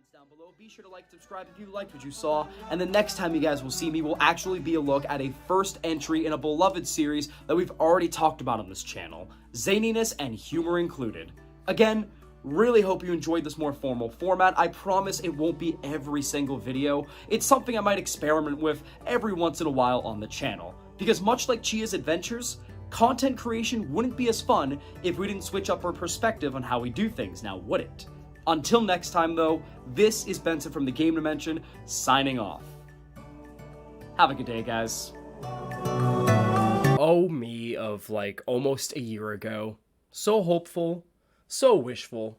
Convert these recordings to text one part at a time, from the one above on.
comments down below. Be sure to like, subscribe if you liked what you saw. And the next time you guys will see me will actually be a look at a first entry in a beloved series that we've already talked about on this channel. Zaniness and humor included. Again, really hope you enjoyed this more formal format. I promise it won't be every single video. It's something I might experiment with every once in a while on the channel. Because much like Chia's adventures, content creation wouldn't be as fun if we didn't switch up our perspective on how we do things, now would it? Until next time though, this is Benson from the Game Dimension, signing off. Have a good day, guys. Oh, me of like almost a year ago. So hopeful, so wishful.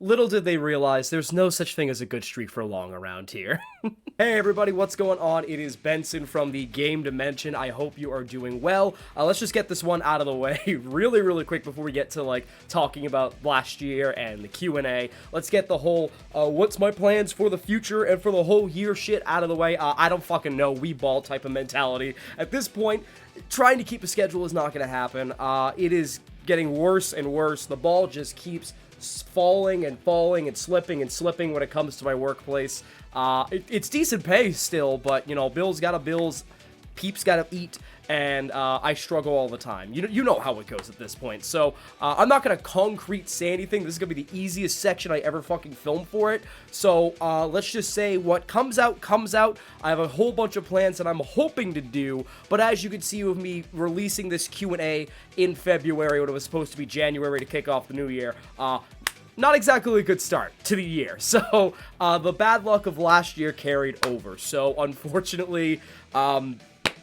Little did they realize there's no such thing as a good streak for long around here. Hey everybody, what's going on? It is Benson from the Game Dimension. I hope you are doing well. Let's just get this one out of the way really quick before we get to like talking about last year and the Q&A. Let's get the whole what's my plans for the future and for the whole year shit out of the way. I don't fucking know, we ball type of mentality. At this point, trying to keep a schedule is not going to happen. It is getting worse and worse. The ball just keeps falling and slipping when it comes to my workplace. It's decent pay still, but you know, bills gotta bills, peeps gotta eat, and I struggle all the time. You know how it goes at this point. So I'm not gonna concrete say anything. This is gonna be the easiest section I ever fucking filmed for it. So let's just say what comes out comes out. I have a whole bunch of plans that I'm hoping to do, but as you can see with me releasing this Q&A in February when it was supposed to be January to kick off the new year, not exactly a good start to the year. So the bad luck of last year carried over. So unfortunately,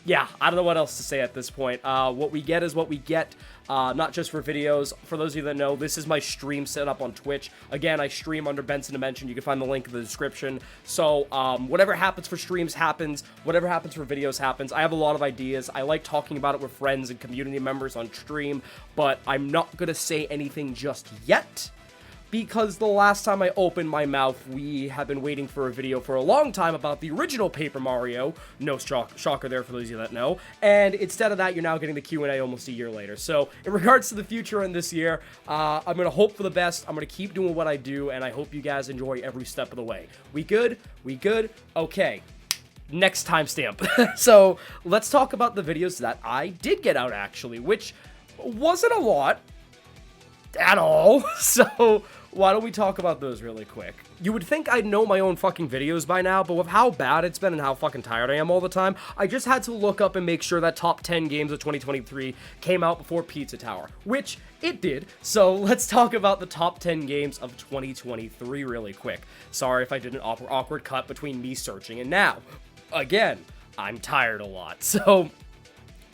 yeah, I don't know what else to say at this point. What we get is what we get, not just for videos. For those of you that know, this is my stream set up on Twitch. Again, I stream under Benson Dimension. You can find the link in the description. So whatever happens for streams happens. Whatever happens for videos happens. I have a lot of ideas. I like talking about it with friends and community members on stream, but I'm not going to say anything just yet, because the last time I opened my mouth, we have been waiting for a video for a long time about the original Paper Mario. No shocker there for those of you that know. And instead of that, you're now getting the Q&A almost a year later. So in regards to the future and this year, I'm going to hope for the best. I'm going to keep doing what I do, and I hope you guys enjoy every step of the way. We good? We good? Okay. Next timestamp. So let's talk about the videos that I did get out, actually, which wasn't a lot at all. So why don't we talk about those really quick? You would think I'd know my own fucking videos by now, but with how bad it's been and how fucking tired I am all the time, I just had to look up and make sure that top 10 games of 2023 came out before Pizza Tower, which it did. So let's talk about the top 10 games of 2023 really quick. Sorry if I did an awkward cut between me searching and now. Again, I'm tired a lot. So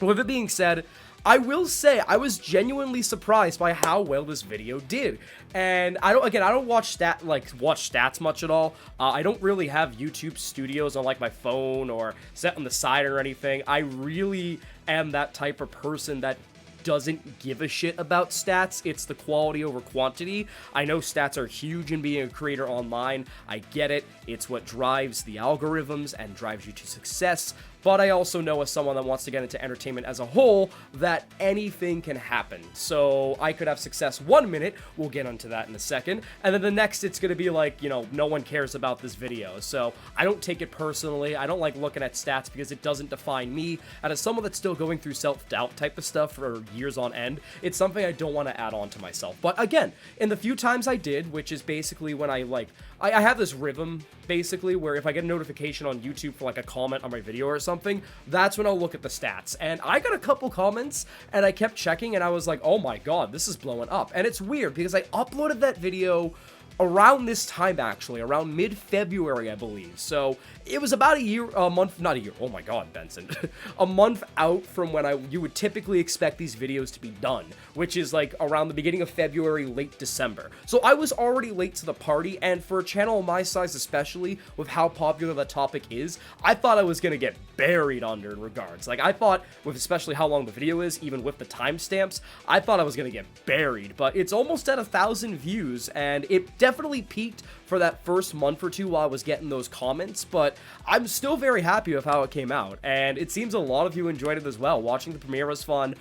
with it being said, I will say I was genuinely surprised by how well this video did. And I don't watch stats much at all. I don't really have YouTube Studios on like my phone or set on the side or anything. I really am that type of person that doesn't give a shit about stats. It's the quality over quantity. I know stats are huge in being a creator online. I get it. It's what drives the algorithms and drives you to success. But I also know, as someone that wants to get into entertainment as a whole, that anything can happen. So I could have success 1 minute, we'll get onto that in a second, and then the next it's gonna be like, you know, no one cares about this video. So I don't take it personally. I don't like looking at stats because it doesn't define me. And as someone that's still going through self-doubt type of stuff for years on end, it's something I don't want to add on to myself. But again, in the few times I did, which is basically when I have this rhythm, basically, where if I get a notification on YouTube for like a comment on my video or something, that's when I'll look at the stats. And I got a couple comments, and I kept checking, and I was like, oh my god, this is blowing up. And it's weird, because I uploaded that video around this time, actually, around mid-February, I believe. So it was about a month, not a year, oh my god, Benson, a month out from when you would typically expect these videos to be done, which is like around the beginning of February, late December. So I was already late to the party, and for a channel my size especially, with how popular the topic is, I thought I was gonna get buried under in regards. Like, I thought, with especially how long the video is, even with the timestamps, I thought I was gonna get buried, but it's almost at 1,000 views, and it definitely peaked for that first month or two while I was getting those comments, but I'm still very happy with how it came out, and it seems a lot of you enjoyed it as well. Watching the premiere was fun,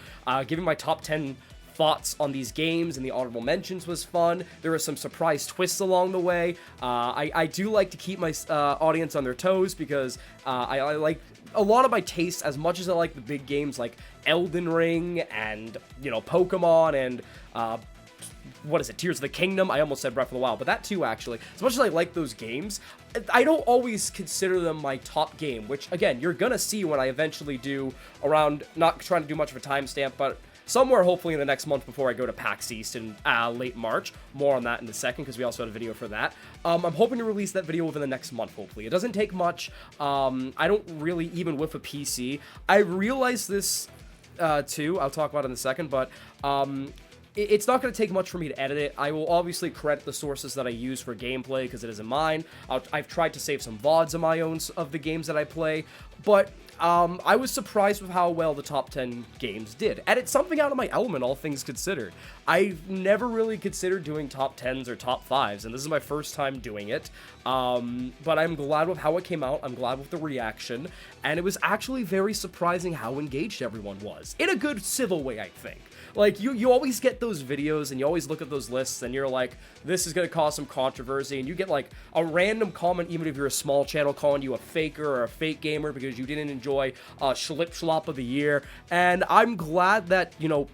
giving my top 10 thoughts on these games and the honorable mentions was fun. There were some surprise twists along the way. I do like to keep my audience on their toes because I like a lot of my tastes, as much as I like the big games like Elden Ring and, you know, Pokemon and, what is it, Tears of the Kingdom? I almost said Breath of the Wild, but that too, actually. As much as I like those games, I don't always consider them my top game, which, again, you're gonna see when I eventually do around, not trying to do much of a timestamp, but somewhere hopefully in the next month before I go to PAX East in late March. More on that in a second, because we also had a video for that. I'm hoping to release that video within the next month, hopefully. It doesn't take much. I don't really, even with a PC, I realized this too, I'll talk about it in a second, but it's not going to take much for me to edit it. I will obviously credit the sources that I use for gameplay because it isn't mine. I've tried to save some VODs of my own of the games that I play, but I was surprised with how well the top 10 games did. And it's something out of my element, all things considered. I've never really considered doing top 10s or top 5s, and this is my first time doing it. But I'm glad with how it came out. I'm glad with the reaction. And it was actually very surprising how engaged everyone was. In a good, civil way, I think. Like, you always get those videos, and you always look at those lists, and you're like, this is gonna cause some controversy, and you get, like, a random comment, even if you're a small channel, calling you a faker or a fake gamer because you didn't enjoy Schlip Schlop of the Year, and I'm glad that, you know,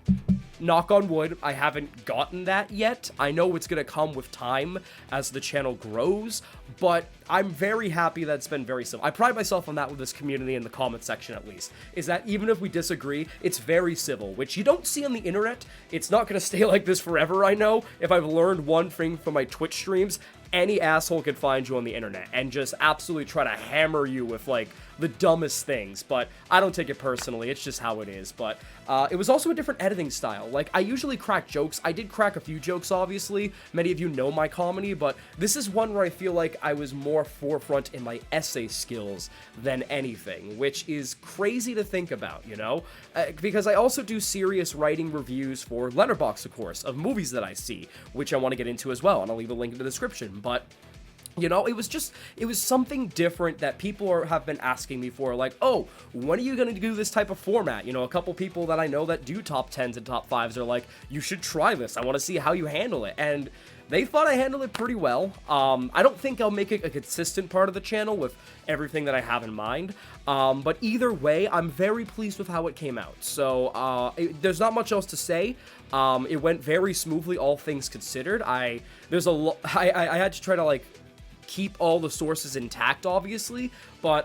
knock on wood, I haven't gotten that yet. I know it's gonna come with time as the channel grows, but I'm very happy that it's been very civil. I pride myself on that with this community in the comment section, at least, is that even if we disagree, it's very civil, which you don't see on the internet. It's not gonna stay like this forever, I know. If I've learned one thing from my Twitch streams, any asshole can find you on the internet and just absolutely try to hammer you with, like, the dumbest things, but I don't take it personally. It's just how it is. But it was also a different editing style. Like, I usually crack jokes. I did crack a few jokes, obviously. Many of you know my comedy, but this is one where I feel like I was more forefront in my essay skills than anything, which is crazy to think about, you know? Because I also do serious writing reviews for Letterboxd, of course, of movies that I see, which I want to get into as well, and I'll leave a link in the description. But you know, it was something different that people have been asking me for, like, oh, when are you going to do this type of format? You know, a couple people that I know that do top 10s and top 5s are like, you should try this. I want to see how you handle it. And they thought I handled it pretty well. I don't think I'll make it a consistent part of the channel with everything that I have in mind. But either way, I'm very pleased with how it came out. So there's not much else to say. It went very smoothly, all things considered. I had to try to, like, keep all the sources intact, obviously, but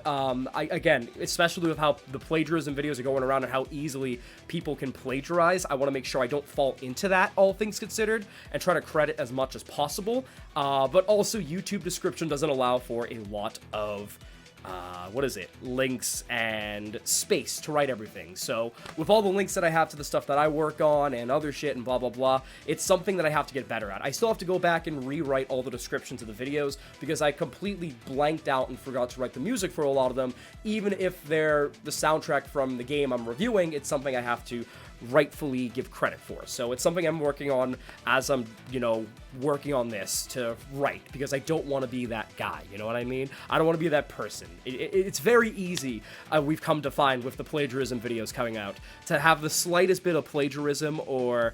again, especially with how the plagiarism videos are going around and how easily people can plagiarize, I want to make sure I don't fall into that, all things considered, and try to credit as much as possible. But also, YouTube description doesn't allow for a lot of links and space to write everything. So with all the links that I have to the stuff that I work on and other shit and blah, blah, blah, it's something that I have to get better at. I still have to go back and rewrite all the descriptions of the videos because I completely blanked out and forgot to write the music for a lot of them. Even if they're the soundtrack from the game I'm reviewing, it's something I have to rightfully give credit for. So it's something I'm working on as I'm, you know, working on this to write, because I don't want to be that guy, you know what I mean? I don't want to be that person. It's very easy, we've come to find with the plagiarism videos coming out, to have the slightest bit of plagiarism or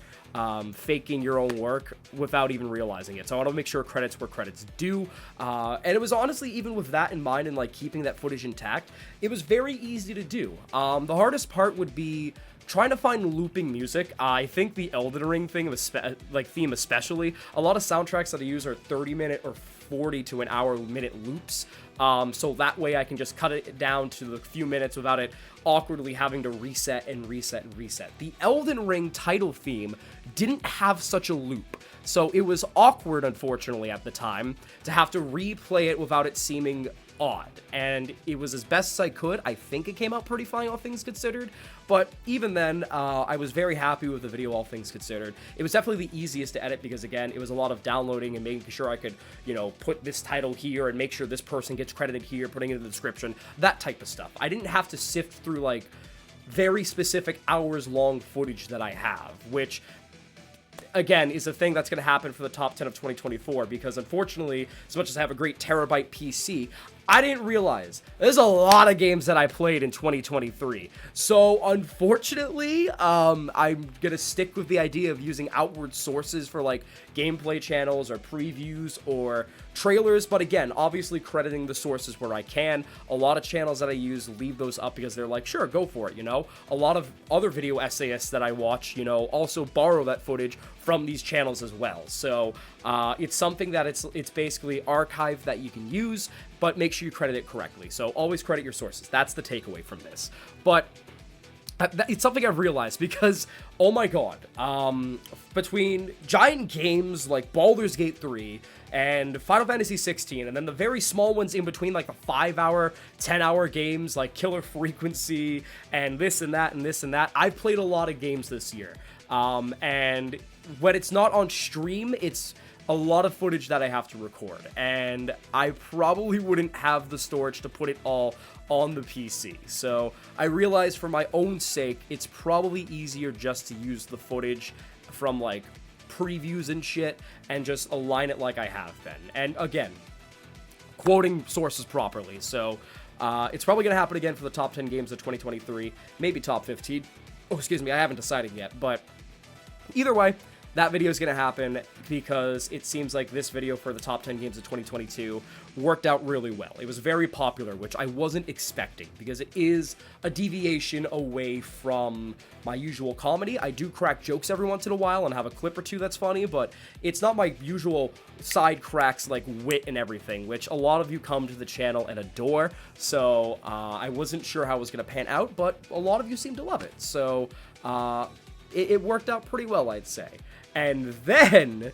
faking your own work without even realizing it. So I want to make sure credit's where credit's due. And it was honestly, even with that in mind and like keeping that footage intact, it was very easy to do. The hardest part would be trying to find looping music. I think the Elden Ring theme especially, a lot of soundtracks that I use are 30-minute or 40 to an hour-minute loops. So that way I can just cut it down to the few minutes without it awkwardly having to reset and reset and reset. The Elden Ring title theme didn't have such a loop, so it was awkward, unfortunately, at the time, to have to replay it without it seeming odd, and it was as best as I could. I think it came out pretty fine, all things considered, but even then, I was very happy with the video, all things considered. It was definitely the easiest to edit because, again, it was a lot of downloading and making sure I could, you know, put this title here and make sure this person gets credited here, putting it in the description, that type of stuff. I didn't have to sift through, like, very specific hours-long footage that I have, which, again, is a thing that's going to happen for the top 10 of 2024, because unfortunately, as much as I have a great terabyte PC, I didn't realize there's a lot of games that I played in 2023. So unfortunately, I'm gonna stick with the idea of using outward sources for like gameplay channels or previews or trailers. But again, obviously crediting the sources where I can. A lot of channels that I use leave those up because they're like, sure, go for it, you know? A lot of other video essayists that I watch, you know, also borrow that footage from these channels as well. So it's something that it's basically archived that you can use, but make sure you credit it correctly. So always credit your sources. That's the takeaway from this. But it's something I've realized because, oh my god, between giant games like Baldur's Gate 3 and Final Fantasy 16, and then the very small ones in between, like the 5-hour, 10-hour games like Killer Frequency and this and that and this and that, I've played a lot of games this year. And when it's not on stream, it's a lot of footage that I have to record, and I probably wouldn't have the storage to put it all on the PC. So I realized for my own sake, it's probably easier just to use the footage from like previews and shit and just align it like I have been. And again, quoting sources properly. So it's probably going to happen again for the top 10 games of 2023, maybe top 15. Oh, excuse me, I haven't decided yet, but either way, that video is going to happen because it seems like this video for the top 10 games of 2022 worked out really well. It was very popular, which I wasn't expecting because it is a deviation away from my usual comedy. I do crack jokes every once in a while and have a clip or two that's funny, but it's not my usual side cracks like wit and everything, which a lot of you come to the channel and adore. So I wasn't sure how it was going to pan out, but a lot of you seem to love it. So it worked out pretty well, I'd say. And then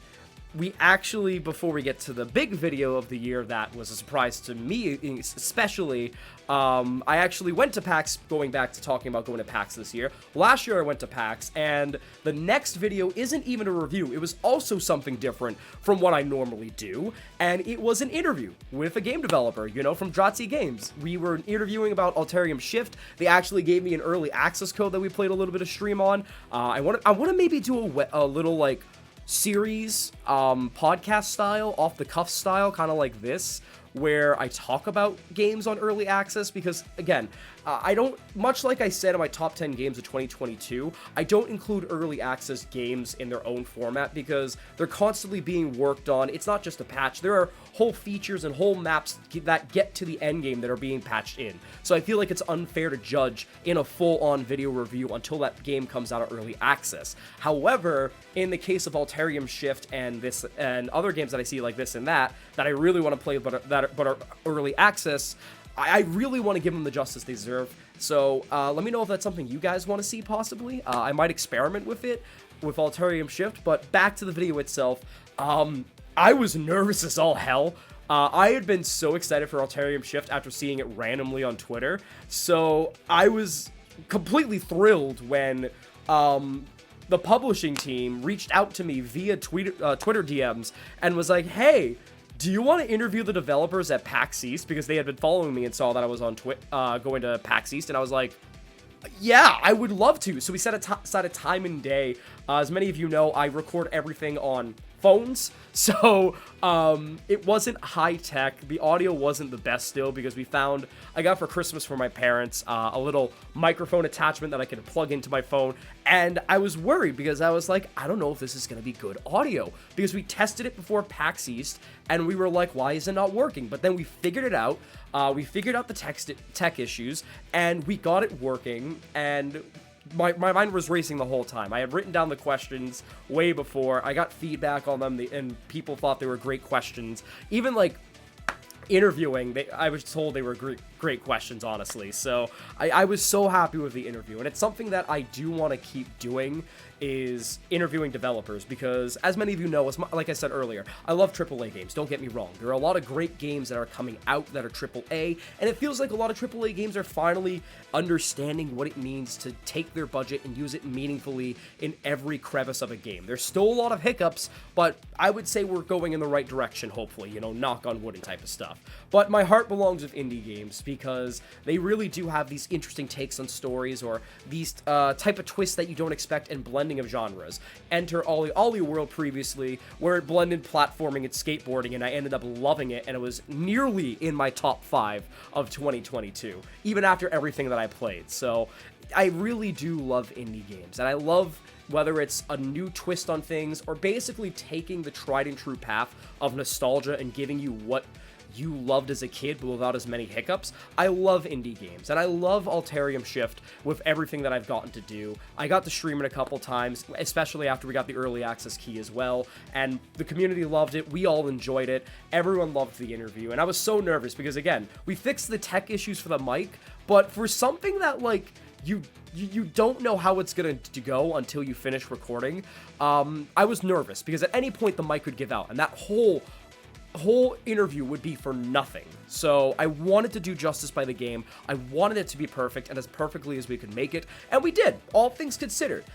we actually, before we get to the big video of the year that was a surprise to me especially, I actually went to PAX, going back to talking about going to PAX this year. Last year I went to PAX, and the next video isn't even a review. It was also something different from what I normally do, and it was an interview with a game developer, you know, from Dratzy Games. We were interviewing about Altarium Shift. They actually gave me an early access code that we played a little bit of stream on. I want to maybe do a little, like, series, podcast style, off the cuff style, kind of like this, where I talk about games on early access, because again, I don't, much like I said in my top 10 games of 2022, I don't include early access games in their own format because they're constantly being worked on. It's not just a patch. There are whole features and whole maps that get to the end game that are being patched in. So I feel like it's unfair to judge in a full-on video review until that game comes out of early access. However, in the case of Altarium Shift and this and other games that I see like this and that I really want to play but are early access, I really want to give them the justice they deserve. So let me know if that's something you guys want to see possibly. I might experiment with it with Altarium Shift, but back to the video itself. I was nervous as all hell. I had been so excited for Altarium Shift after seeing it randomly on Twitter, so I was completely thrilled when the publishing team reached out to me via Twitter DMs and was like, hey, do you want to interview the developers at PAX East? Because they had been following me and saw that I was on going to PAX East, and I was like, yeah, I would love to. So we set a time and day. As many of you know, I record everything on phones, so it wasn't high tech. The audio wasn't the best still, because I got for Christmas for my parents a little microphone attachment that I could plug into my phone, and I was worried because I was like, I don't know if this is going to be good audio, because we tested it before PAX East and we were like, why is it not working? But then we figured it out. We figured out the tech issues, and we got it working, and my mind was racing the whole time. I had written down the questions way before. I got feedback on them, and people thought they were great questions. Even, like, interviewing, I was told they were great questions, honestly. So I was so happy with the interview, and it's something that I do want to keep doing, is interviewing developers, because as many of you know, like I said earlier, I love AAA games, don't get me wrong. There are a lot of great games that are coming out that are AAA, and it feels like a lot of AAA games are finally understanding what it means to take their budget and use it meaningfully in every crevice of a game. There's still a lot of hiccups, but I would say we're going in the right direction, hopefully, you know, knock on wood and type of stuff. But my heart belongs with indie games, because they really do have these interesting takes on stories, or these type of twists that you don't expect, and blending of genres. Enter Ollie World previously, where it blended platforming and skateboarding, and I ended up loving it, and it was nearly in my top 5 of 2022, even after everything that I played. So I really do love indie games, and I love whether it's a new twist on things, or basically taking the tried and true path of nostalgia and giving you what you loved as a kid, but without as many hiccups. I love indie games, and I love Alterium Shift with everything that I've gotten to do. I got to stream it a couple times, especially after we got the early access key as well, and the community loved it. We all enjoyed it. Everyone loved the interview, and I was so nervous because, again, we fixed the tech issues for the mic, but for something that, like, you don't know how it's going to go until you finish recording, I was nervous because at any point the mic could give out, and that whole interview would be for nothing. So I wanted to do justice by the game. I wanted it to be perfect, and as perfectly as we could make it, and we did, all things considered.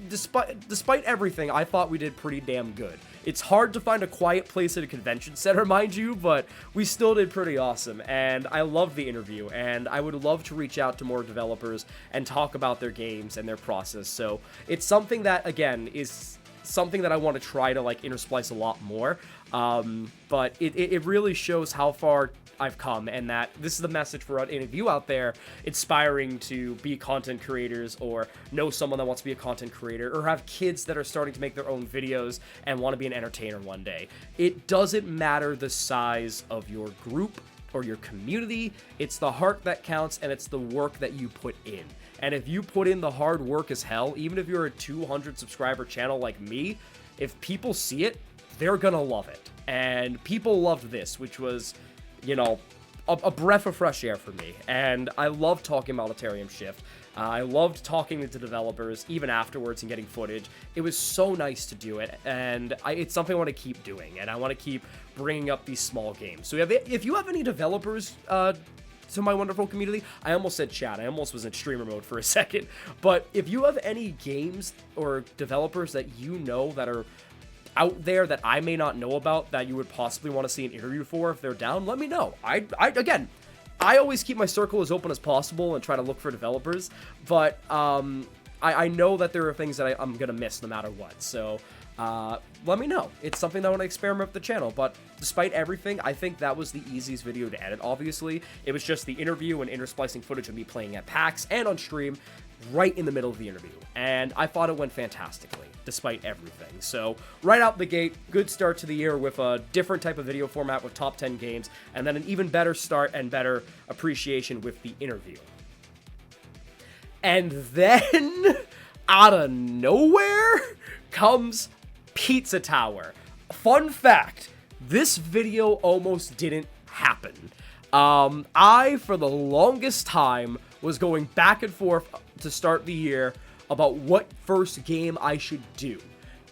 Despite everything, I thought we did pretty damn good. It's hard to find a quiet place at a convention center, mind you, but we still did pretty awesome, and I loved the interview, and I would love to reach out to more developers and talk about their games and their process. So it's something that, again, is something that I want to try to, like, intersplice a lot more, but it really shows how far I've come, and that this is the message for any of you out there inspiring to be content creators, or know someone that wants to be a content creator, or have kids that are starting to make their own videos and want to be an entertainer one day. It doesn't matter the size of your group or your community. It's the heart that counts, and it's the work that you put in. And if you put in the hard work as hell, even if you're a 200 subscriber channel like me, if people see it, they're gonna love it. And people loved this, which was, you know, a breath of fresh air for me. And I love talking about Alterium Shift. I loved talking to developers, even afterwards, and getting footage. It was so nice to do it, and it's something I want to keep doing, and I want to keep bringing up these small games. So if you have any developers to my wonderful community, I almost said chat, I almost was in streamer mode for a second, but if you have any games or developers that you know that are out there that I may not know about, that you would possibly want to see an interview for, if they're down, let me know. Again, I always keep my circle as open as possible and try to look for developers, but I know that there are things that I'm going to miss no matter what, so let me know. It's something that I want to experiment with the channel, but despite everything, I think that was the easiest video to edit, obviously. It was just the interview and intersplicing footage of me playing at PAX and on stream right in the middle of the interview, and I thought it went fantastically, despite everything. So, right out the gate, good start to the year with a different type of video format with top 10 games, and then an even better start and better appreciation with the interview. And then, out of nowhere, comes Pizza Tower. Fun fact, this video almost didn't happen. I, for the longest time, was going back and forth to start the year about what first game I should do.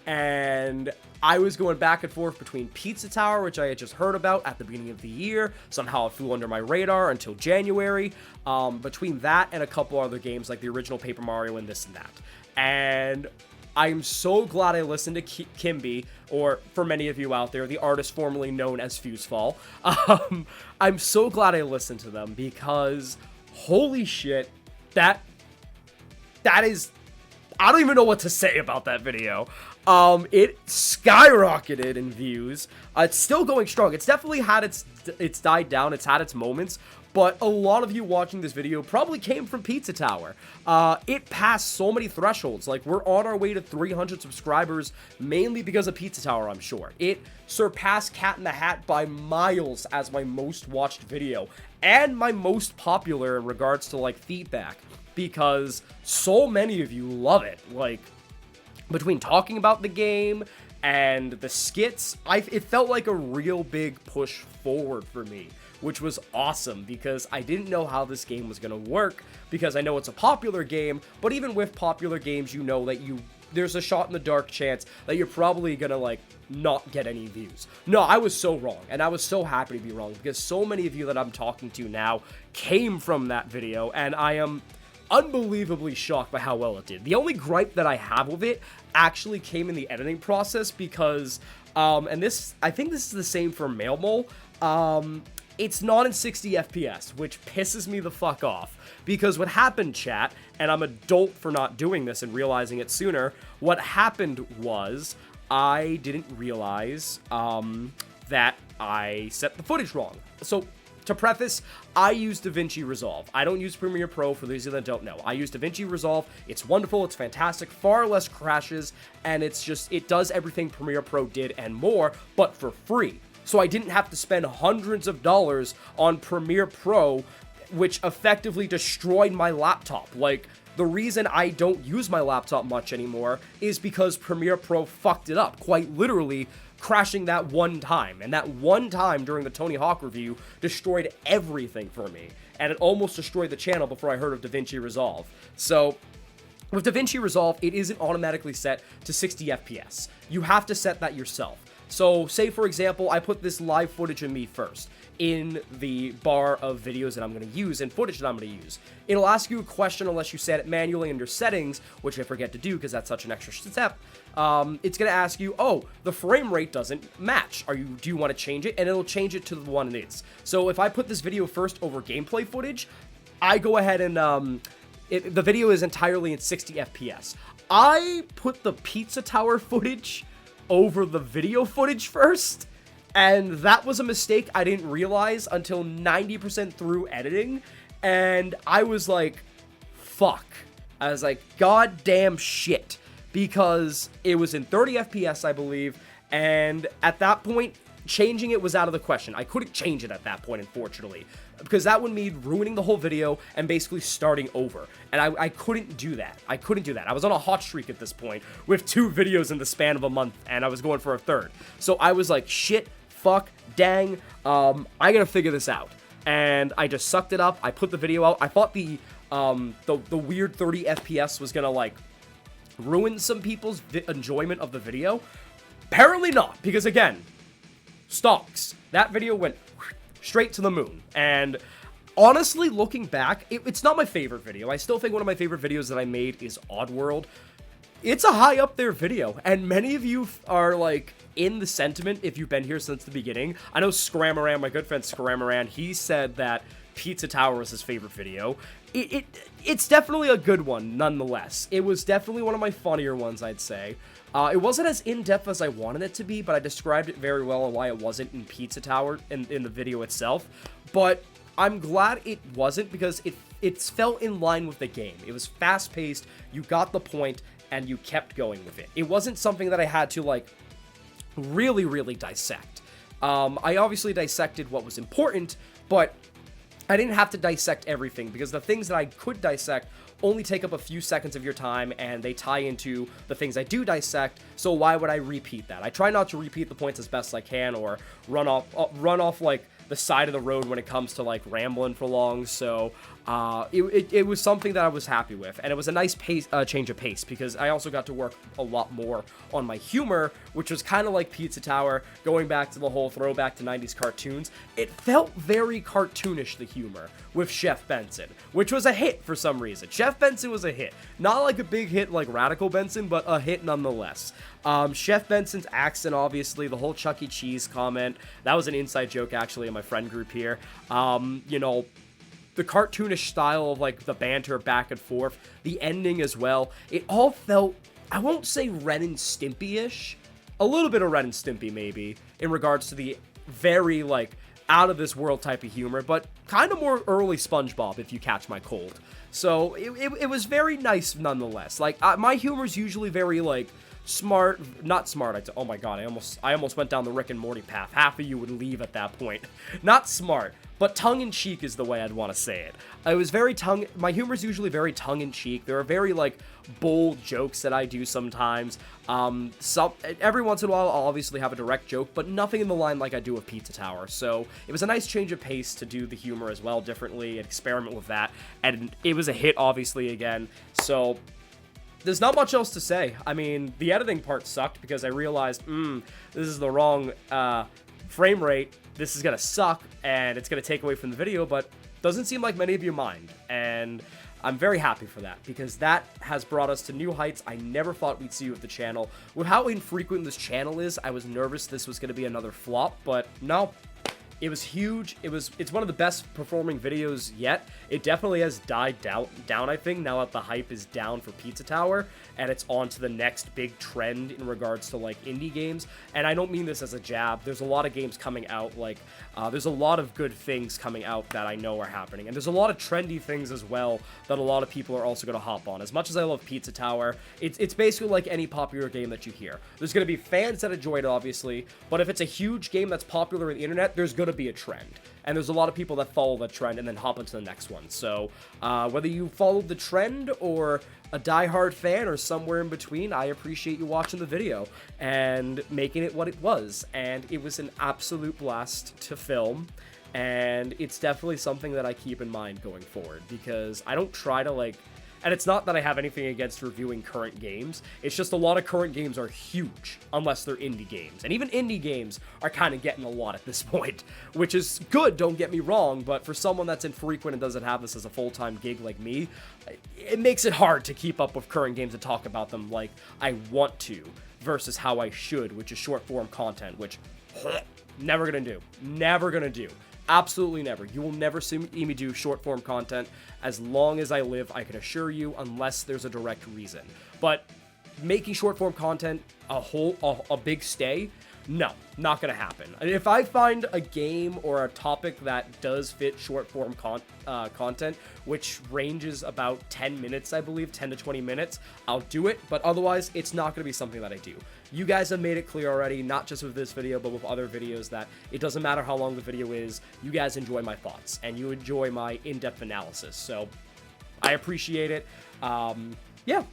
And I was going back and forth between Pizza Tower, which I had just heard about at the beginning of the year. Somehow it flew under my radar until January. Between that and a couple other games like the original Paper Mario and this and that. And I'm so glad I listened to Kirby, or for many of you out there, the artist formerly known as Fusefall. I'm so glad I listened to them, because holy shit, that is, I don't even know what to say about that video. It skyrocketed in views. It's still going strong. It's definitely had it's died down. It's had its moments, but a lot of you watching this video probably came from Pizza Tower. It passed so many thresholds. Like, we're on our way to 300 subscribers, mainly because of Pizza Tower, I'm sure. It surpassed Cat in the Hat by miles as my most watched video, and my most popular in regards to, like, feedback, because so many of you love it. Like, between talking about the game and the skits, it felt like a real big push forward for me, which was awesome, because I didn't know how this game was going to work, because I know it's a popular game, but even with popular games, you know that there's a shot in the dark chance that you're probably going to, like, not get any views. No, I was so wrong, and I was so happy to be wrong, because so many of you that I'm talking to now came from that video, and I am unbelievably shocked by how well it did. The only gripe that I have with it actually came in the editing process, because, and this, I think this is the same for Mail Mole, it's not in 60 FPS, which pisses me the fuck off. Because what happened, chat, and I'm a dolt for not doing this and realizing it sooner, what happened was I didn't realize that I set the footage wrong. So, to preface, I use DaVinci Resolve. I don't use Premiere Pro, for those of you that don't know. I use DaVinci Resolve. It's wonderful, it's fantastic, far less crashes, and it's just, it does everything Premiere Pro did and more, but for free. So I didn't have to spend hundreds of dollars on Premiere Pro, which effectively destroyed my laptop. Like, the reason I don't use my laptop much anymore is because Premiere Pro fucked it up, quite literally crashing that one time. And that one time during the Tony Hawk review destroyed everything for me. And it almost destroyed the channel before I heard of DaVinci Resolve. So, with DaVinci Resolve, it isn't automatically set to 60 FPS. You have to set that yourself. So, say for example, I put this live footage of me first in the bar of videos that I'm going to use and footage that I'm going to use. It'll ask you a question unless you set it manually in your settings, which I forget to do because that's such an extra step. It's going to ask you, oh, the frame rate doesn't match. Do you want to change it? And it'll change it to the one it is. So if I put this video first over gameplay footage, I go ahead and the video is entirely in 60 FPS. I put the pizza tower footage over the video footage first, and that was a mistake I didn't realize until 90% through editing, and I was like, fuck. I was like, goddamn shit, because it was in 30 FPS, I believe, and at that point, changing it was out of the question. I couldn't change it at that point, unfortunately, because that would mean ruining the whole video and basically starting over. And I couldn't do that. I couldn't do that. I was on a hot streak at this point with 2 videos in the span of a month, and I was going for a third. So I was like, shit, fuck, dang, I gotta figure this out. And I just sucked it up. I put the video out. I thought the weird 30 FPS was gonna, like, ruin some people's enjoyment of the video. Apparently not, because again, stocks. That video went straight to the moon. And honestly, looking back, it's not my favorite video. I still think one of my favorite videos that I made is Oddworld. It's a high up there video, and many of you are, like, in the sentiment if you've been here since the beginning. I know Scramaran, my good friend Scramaran, he said that Pizza Tower was his favorite video. It's definitely a good one, nonetheless. It was definitely one of my funnier ones, I'd say. It wasn't as in-depth as I wanted it to be, but I described it very well on why it wasn't in Pizza Tower in the video itself. But I'm glad it wasn't, because it felt in line with the game. It was fast-paced, you got the point, and you kept going with it. It wasn't something that I had to, like, really, really dissect. I obviously dissected what was important, but I didn't have to dissect everything, because the things that I could dissect only take up a few seconds of your time, and they tie into the things I do dissect, so why would I repeat that? I try not to repeat the points as best I can, or run off like, the side of the road when it comes to, like, rambling for long, so it was something that I was happy with, and it was a nice change of pace, because I also got to work a lot more on my humor, which was kind of like Pizza Tower, going back to the whole throwback to 90s cartoons. It felt very cartoonish, the humor, with Chef Benson, which was a hit for some reason. Chef Benson was a hit. Not like a big hit like Radical Benson, but a hit nonetheless. Chef Benson's accent, obviously, the whole Chuck E. Cheese comment, that was an inside joke, actually, in my friend group here. You know, the cartoonish style of, like, the banter back and forth, the ending as well, it all felt, I won't say Ren and Stimpy-ish, a little bit of Ren and Stimpy, maybe, in regards to the very, like, out-of-this-world type of humor, but kind of more early SpongeBob, if you catch my cold. So, it was very nice, nonetheless. Like, my humor's usually very, like, smart, not smart, oh my god, I almost went down the Rick and Morty path. Half of you would leave at that point. Not smart, but tongue-in-cheek is the way I'd want to say it. My humor's usually very tongue-in-cheek. There are very, like, bold jokes that I do sometimes. Every once in a while, I'll obviously have a direct joke, but nothing in the line like I do with Pizza Tower. So, it was a nice change of pace to do the humor as well differently and experiment with that. And it was a hit, obviously, again. So, there's not much else to say. I mean, the editing part sucked because I realized, this is the wrong frame rate. This is gonna suck, and it's gonna take away from the video, but doesn't seem like many of you mind. And I'm very happy for that, because that has brought us to new heights I never thought we'd see with the channel. With how infrequent this channel is, I was nervous this was gonna be another flop, but no. It was huge. It's one of the best performing videos yet. It definitely has died down, I think, now that the hype is down for Pizza Tower, and it's on to the next big trend in regards to, like, indie games. And I don't mean this as a jab. There's a lot of games coming out, like, there's a lot of good things coming out that I know are happening. And there's a lot of trendy things as well that a lot of people are also going to hop on. As much as I love Pizza Tower, it's basically like any popular game that you hear. There's going to be fans that enjoy it, obviously, but if it's a huge game that's popular on the internet, there's going to be a trend. And there's a lot of people that follow the trend and then hop into the next one. So whether you followed the trend or a diehard fan or somewhere in between, I appreciate you watching the video and making it what it was. And it was an absolute blast to film. And it's definitely something that I keep in mind going forward, because I don't try to, like, and it's not that I have anything against reviewing current games, it's just a lot of current games are huge, unless they're indie games. And even indie games are kind of getting a lot at this point, which is good, don't get me wrong, but for someone that's infrequent and doesn't have this as a full-time gig like me, it makes it hard to keep up with current games and talk about them like I want to, versus how I should, which is short-form content, which never gonna do. Never gonna do. Absolutely never. You will never see me do short-form content as long as I live, I can assure you, unless there's a direct reason. But making short-form content a big stay, no, not gonna happen. If I find a game or a topic that does fit short-form content, which ranges about 10 minutes, I believe, 10 to 20 minutes, I'll do it, but otherwise, it's not gonna be something that I do. You guys have made it clear already, not just with this video, but with other videos, that it doesn't matter how long the video is, you guys enjoy my thoughts, and you enjoy my in-depth analysis, so I appreciate it. Yeah.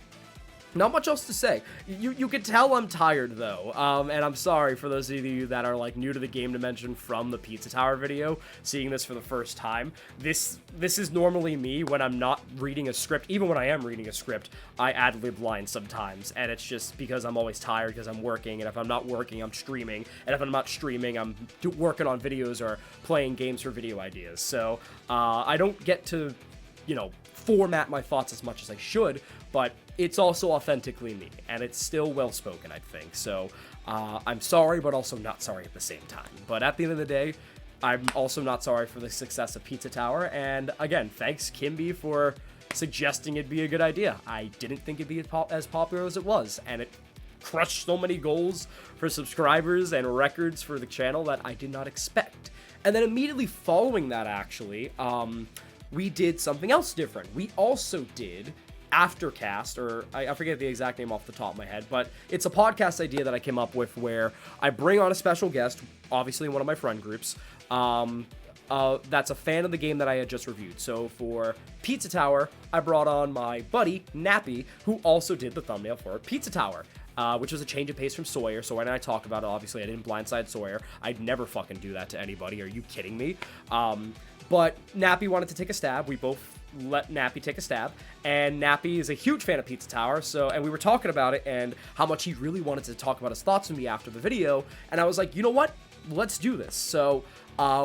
Not much else to say. You can tell I'm tired, though, and I'm sorry for those of you that are, like, new to the game dimension from the Pizza Tower video, seeing this for the first time. This is normally me when I'm not reading a script. Even when I am reading a script, I ad-lib lines sometimes, and it's just because I'm always tired because I'm working, and if I'm not working, I'm streaming, and if I'm not streaming, I'm working on videos or playing games for video ideas. So, I don't get to, you know, format my thoughts as much as I should, but it's also authentically me, and it's still well-spoken, I think. So, I'm sorry, but also not sorry at the same time. But at the end of the day, I'm also not sorry for the success of Pizza Tower, and again, thanks, Kirby, for suggesting it'd be a good idea. I didn't think it'd be as popular as it was, and it crushed so many goals for subscribers and records for the channel that I did not expect. And then immediately following that, actually, we did something else different. We also did Aftercast, or I forget the exact name off the top of my head, but it's a podcast idea that I came up with where I bring on a special guest, obviously in one of my friend groups, that's a fan of the game that I had just reviewed. So for Pizza Tower, I brought on my buddy, Nappy, who also did the thumbnail for Pizza Tower, which was a change of pace from Sawyer. So when I talk about it, obviously I didn't blindside Sawyer. I'd never fucking do that to anybody. Are you kidding me? But Nappy wanted to take a stab. We both let Nappy take a stab, and Nappy is a huge fan of Pizza Tower, and we were talking about it and how much he really wanted to talk about his thoughts with me after the video, and I was like, you know what? Let's do this. So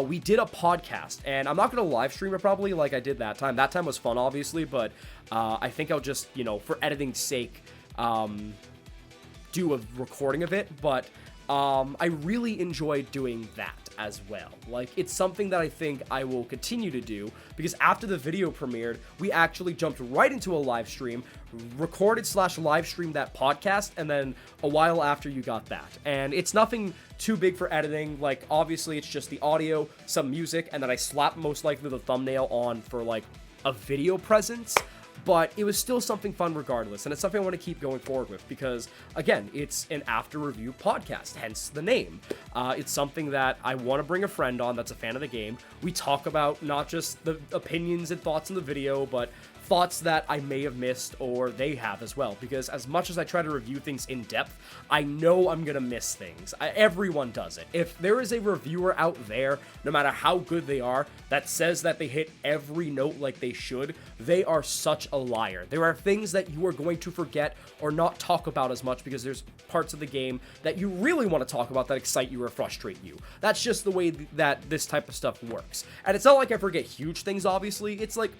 we did a podcast, and I'm not going to live stream it probably like I did that time. That time was fun, obviously, but I think I'll just, you know, for editing's sake, do a recording of it, but I really enjoyed doing that as well. Like, it's something that I think I will continue to do, because after the video premiered, we actually jumped right into a live stream, recorded / live streamed that podcast, and then a while after you got that. And it's nothing too big for editing. Like, obviously it's just the audio, some music, and then I slap most likely the thumbnail on for, like, a video presence. But it was still something fun regardless, and it's something I want to keep going forward with because, again, it's an after-review podcast, hence the name. It's something that I want to bring a friend on that's a fan of the game. We talk about not just the opinions and thoughts in the video, but thoughts that I may have missed or they have as well, because as much as I try to review things in depth, I know I'm gonna miss things. Everyone does it. If there is a reviewer out there, no matter how good they are, that says that they hit every note like they should, they are such a liar. There are things that you are going to forget or not talk about as much because there's parts of the game that you really want to talk about that excite you or frustrate you. That's just the way that this type of stuff works. And it's not like I forget huge things, obviously. It's like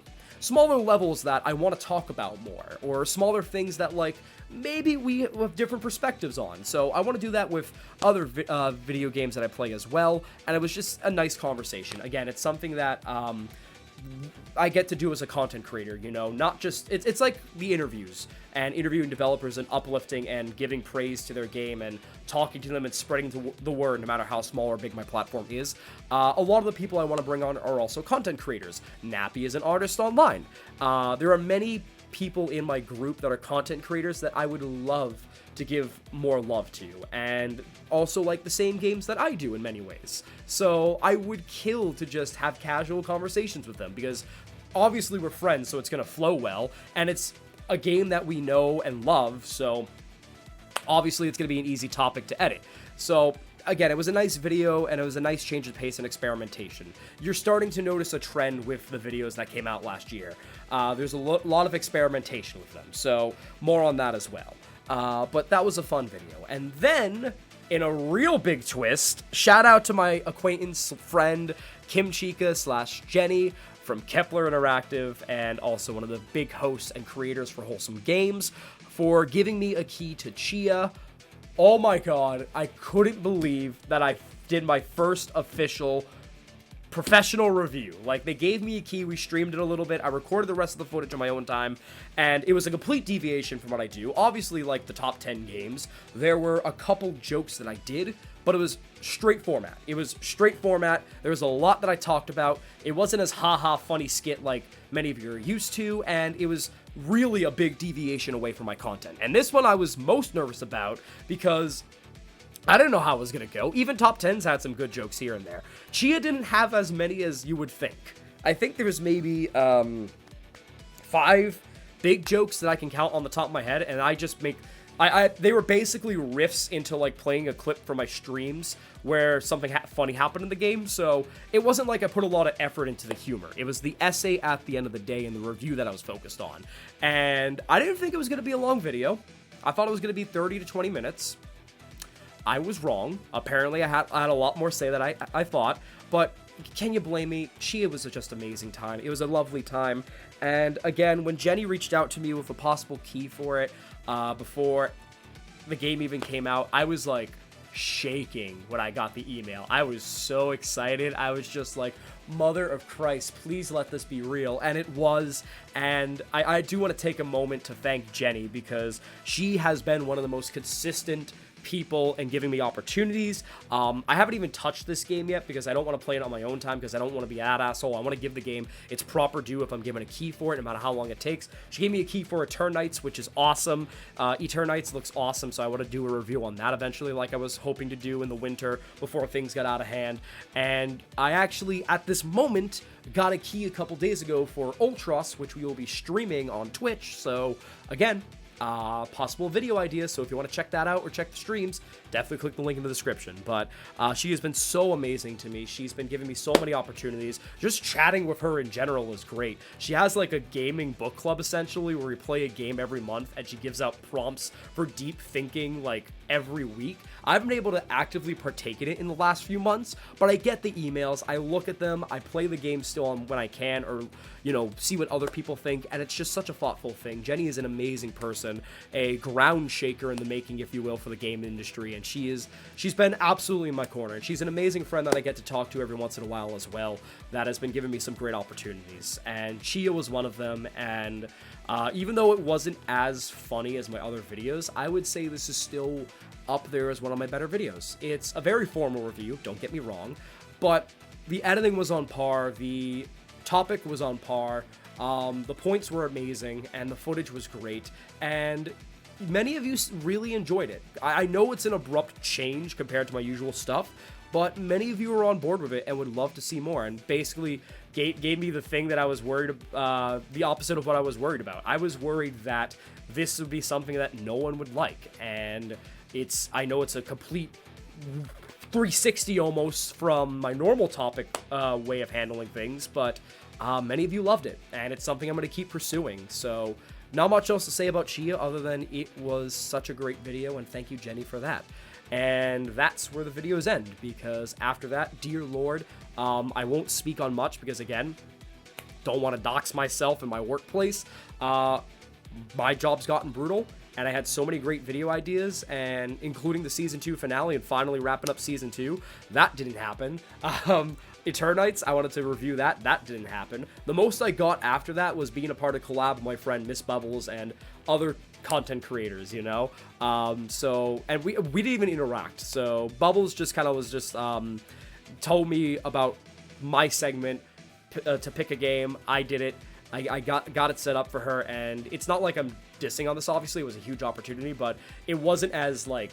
smaller levels that I want to talk about more, or smaller things that, like, maybe we have different perspectives on. So I want to do that with other video games that I play as well, and it was just a nice conversation. Again, it's something that I get to do as a content creator, you know, not just, it's like the interviews, and interviewing developers and uplifting and giving praise to their game and talking to them and spreading the word, no matter how small or big my platform is. A lot of the people I want to bring on are also content creators. Nappy is an artist online. There are many people in my group that are content creators that I would love to give more love to, and also like the same games that I do in many ways. So I would kill to just have casual conversations with them, because obviously we're friends, so it's gonna flow well, and it's a game that we know and love, so obviously it's gonna be an easy topic to edit. So again, it was a nice video, and it was a nice change of pace and experimentation. You're starting to notice a trend with the videos that came out last year. There's a lot of experimentation with them, so more on that as well. But that was a fun video. And then, in a real big twist, shout out to my acquaintance, friend, Kim Chica / Jenny from Kepler Interactive, and also one of the big hosts and creators for Wholesome Games, for giving me a key to Chia. Oh my god, I couldn't believe that I did my first official professional review. Like, they gave me a key, we streamed it a little bit, I recorded the rest of the footage on my own time, and it was a complete deviation from what I do. Obviously, like the top 10 games, there were a couple jokes that I did, but it was straight format. It was straight format. There was a lot that I talked about. It wasn't as haha funny skit like many of you are used to, and it was really a big deviation away from my content. And this one I was most nervous about, because I didn't know how it was going to go. Even top 10s had some good jokes here and there. Chia didn't have as many as you would think. I think there's maybe 5 big jokes that I can count on the top of my head, and I just make... they were basically riffs into, like, playing a clip from my streams where something funny happened in the game, so it wasn't like I put a lot of effort into the humor. It was the essay at the end of the day and the review that I was focused on. And I didn't think it was going to be a long video. I thought it was going to be 30 to 20 minutes. I was wrong. Apparently, I had a lot more say than I thought, but can you blame me? Chia was just amazing time. It was a lovely time, and again, when Jenny reached out to me with a possible key for it, before the game even came out, I was like shaking when I got the email. I was so excited. I was just like, mother of Christ, please let this be real. And it was. And I do want to take a moment to thank Jenny, because she has been one of the most consistent people and giving me opportunities. I haven't even touched this game yet, because I don't want to play it on my own time, because I don't want to be that asshole. I want to give the game its proper due if I'm given a key for it, no matter how long it takes. She gave me a key for Eternights, which is awesome. Eternights looks awesome, so I want to do a review on that eventually, like I was hoping to do in the winter before things got out of hand. And I actually, at this moment, got a key a couple days ago for Ultros, which we will be streaming on Twitch. So again, possible video ideas, so if you want to check that out or check the streams, definitely click the link in the description. But she has been so amazing to me. She's been giving me so many opportunities. Just chatting with her in general is great. She has like a gaming book club, essentially, where we play a game every month, and she gives out prompts for deep thinking like every week. I've been able to actively partake in it in the last few months, but I get the emails, I look at them, I play the game still when I can, or, you know, see what other people think, and it's just such a thoughtful thing. Jenny is an amazing person, a ground shaker in the making, if you will, for the game industry, and she's been absolutely in my corner, and she's an amazing friend that I get to talk to every once in a while as well, that has been giving me some great opportunities, and Chia was one of them. And even though it wasn't as funny as my other videos, I would say this is still up there as one of my better videos. It's a very formal review, don't get me wrong, but the editing was on par, the topic was on par, the points were amazing, and the footage was great, and many of you really enjoyed it. I know it's an abrupt change compared to my usual stuff, but many of you are on board with it and would love to see more, and basically gave me the thing that I was worried about, the opposite of what I was worried about. I was worried that this would be something that no one would like, and I know it's a complete 360 almost from my normal topic way of handling things, but many of you loved it, and it's something I'm going to keep pursuing. So not much else to say about Chia other than it was such a great video, and thank you, Jenny, for that. And that's where the videos end, because after that, dear Lord, I won't speak on much, because again, don't want to dox myself in my workplace. My job's gotten brutal, and I had so many great video ideas, and including the season 2 finale and finally wrapping up season 2. That didn't happen. Eternites, I wanted to review that. That didn't happen. The most I got after that was being a part of collab with my friend Miss Bubbles and other content creators, you know? And we didn't even interact. So Bubbles just kind of was just told me about my segment to pick a game. I did it. I got it set up for her, and it's not like I'm dissing on this, obviously. It was a huge opportunity, but it wasn't as, like,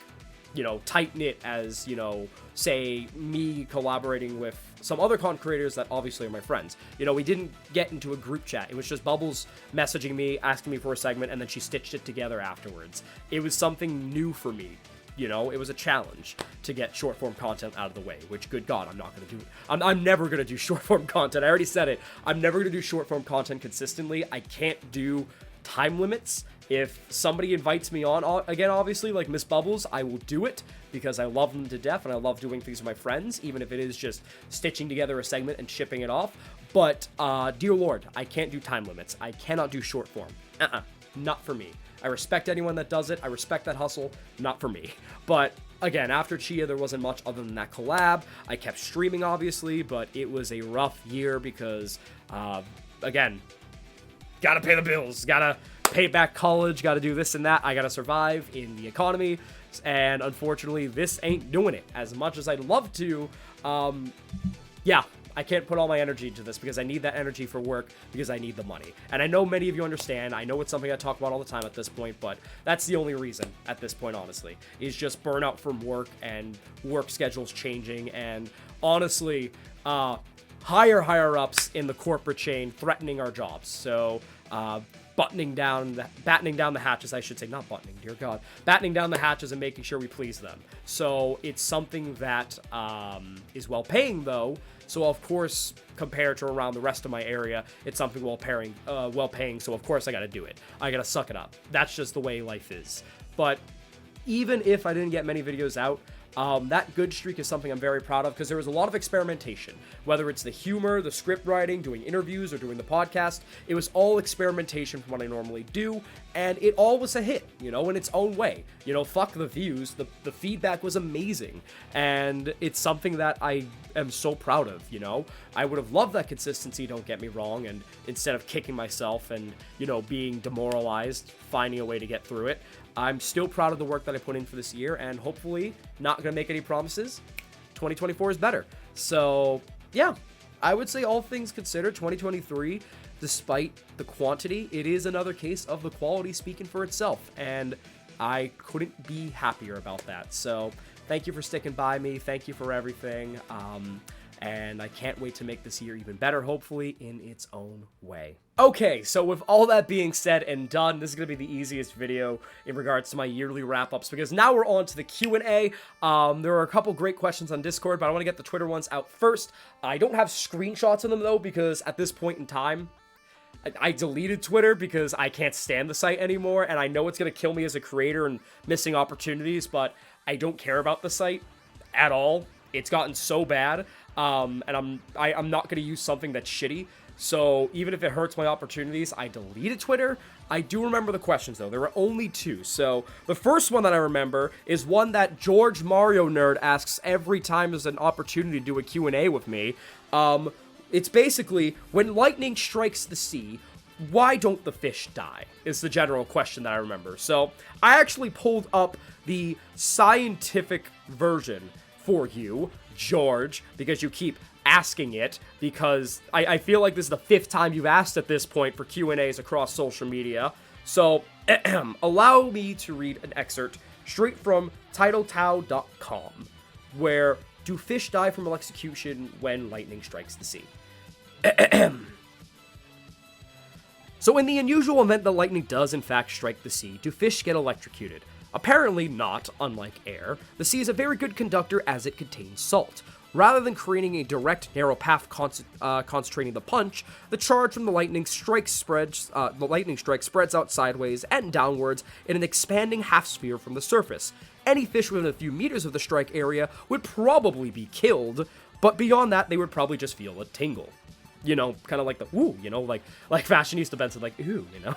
you know, tight-knit as, you know, say, me collaborating with some other content creators that obviously are my friends. You know, we didn't get into a group chat. It was just Bubbles messaging me, asking me for a segment, and then she stitched it together afterwards. It was something new for me. You know, it was a challenge to get short-form content out of the way, which, good God, I'm not going to do. I'm never going to do short-form content. I already said it. I'm never going to do short-form content consistently. I can't do time limits. If somebody invites me on, again, obviously, like Miss Bubbles, I will do it because I love them to death and I love doing things with my friends, even if it is just stitching together a segment and shipping it off. But, dear Lord, I can't do time limits. I cannot do short-form. Not for me. I respect anyone that does it. I respect that hustle. Not for me. But again, after Chia, there wasn't much other than that collab. I kept streaming, obviously, but it was a rough year because, again, gotta pay the bills. Gotta pay back college. Gotta do this and that. I gotta survive in the economy. And unfortunately, this ain't doing it. As much as I'd love to, yeah. I can't put all my energy into this because I need that energy for work because I need the money. And I know many of you understand. I know it's something I talk about all the time at this point, but that's the only reason at this point, honestly, is just burnout from work and work schedules changing. And honestly, higher ups in the corporate chain threatening our jobs. So, battening down the hatches, I should say, not buttoning, dear God, battening down the hatches and making sure we please them. So it's something that is well paying though. So of course, compared to around the rest of my area, it's something well paying. So of course I got to do it. I got to suck it up. That's just the way life is. But even if I didn't get many videos out, that good streak is something I'm very proud of because there was a lot of experimentation. Whether it's the humor, the script writing, doing interviews, or doing the podcast, it was all experimentation from what I normally do, and it all was a hit, you know, in its own way. You know, fuck the views, the feedback was amazing, and it's something that I am so proud of, you know. I would have loved that consistency, don't get me wrong, and instead of kicking myself and, you know, being demoralized, finding a way to get through it, I'm still proud of the work that I put in for this year, and hopefully, not going to make any promises, 2024 is better. So, yeah, I would say all things considered, 2023, despite the quantity, it is another case of the quality speaking for itself, and I couldn't be happier about that. So, thank you for sticking by me, thank you for everything, and I can't wait to make this year even better, hopefully, in its own way. Okay, so with all that being said and done, this is going to be the easiest video in regards to my yearly wrap-ups, because now we're on to the Q&A. There are a couple great questions on Discord, but I want to get the Twitter ones out first. I don't have screenshots of them, though, because at this point in time, I deleted Twitter because I can't stand the site anymore, and I know it's going to kill me as a creator and missing opportunities, but I don't care about the site at all. It's gotten so bad, and I'm not going to use something that's shitty. So even if it hurts my opportunities, I deleted Twitter. I do remember the questions, though. There were only two. So the first one that I remember is one that George Mario Nerd asks every time there's an opportunity to do a Q&A with me. It's basically, when lightning strikes the sea, why don't the fish die? Is the general question that I remember. So I actually pulled up the scientific version for you, George, because you keep asking it, because I feel like this is the 5th time you've asked at this point for Q&As across social media. So allow me to read an excerpt straight from TitleTow.com, where do fish die from electrocution when lightning strikes the sea? So in the unusual event that lightning does in fact strike the sea, do fish get electrocuted? Apparently not, unlike air. The sea is a very good conductor as it contains salt. Rather than creating a direct, narrow path concentrating the punch, the charge from the lightning strike spreads out sideways and downwards in an expanding half-sphere from the surface. Any fish within a few meters of the strike area would probably be killed, but beyond that, they would probably just feel a tingle. You know, kind of like the ooh, you know, like fashionista Benson, like ooh, you know.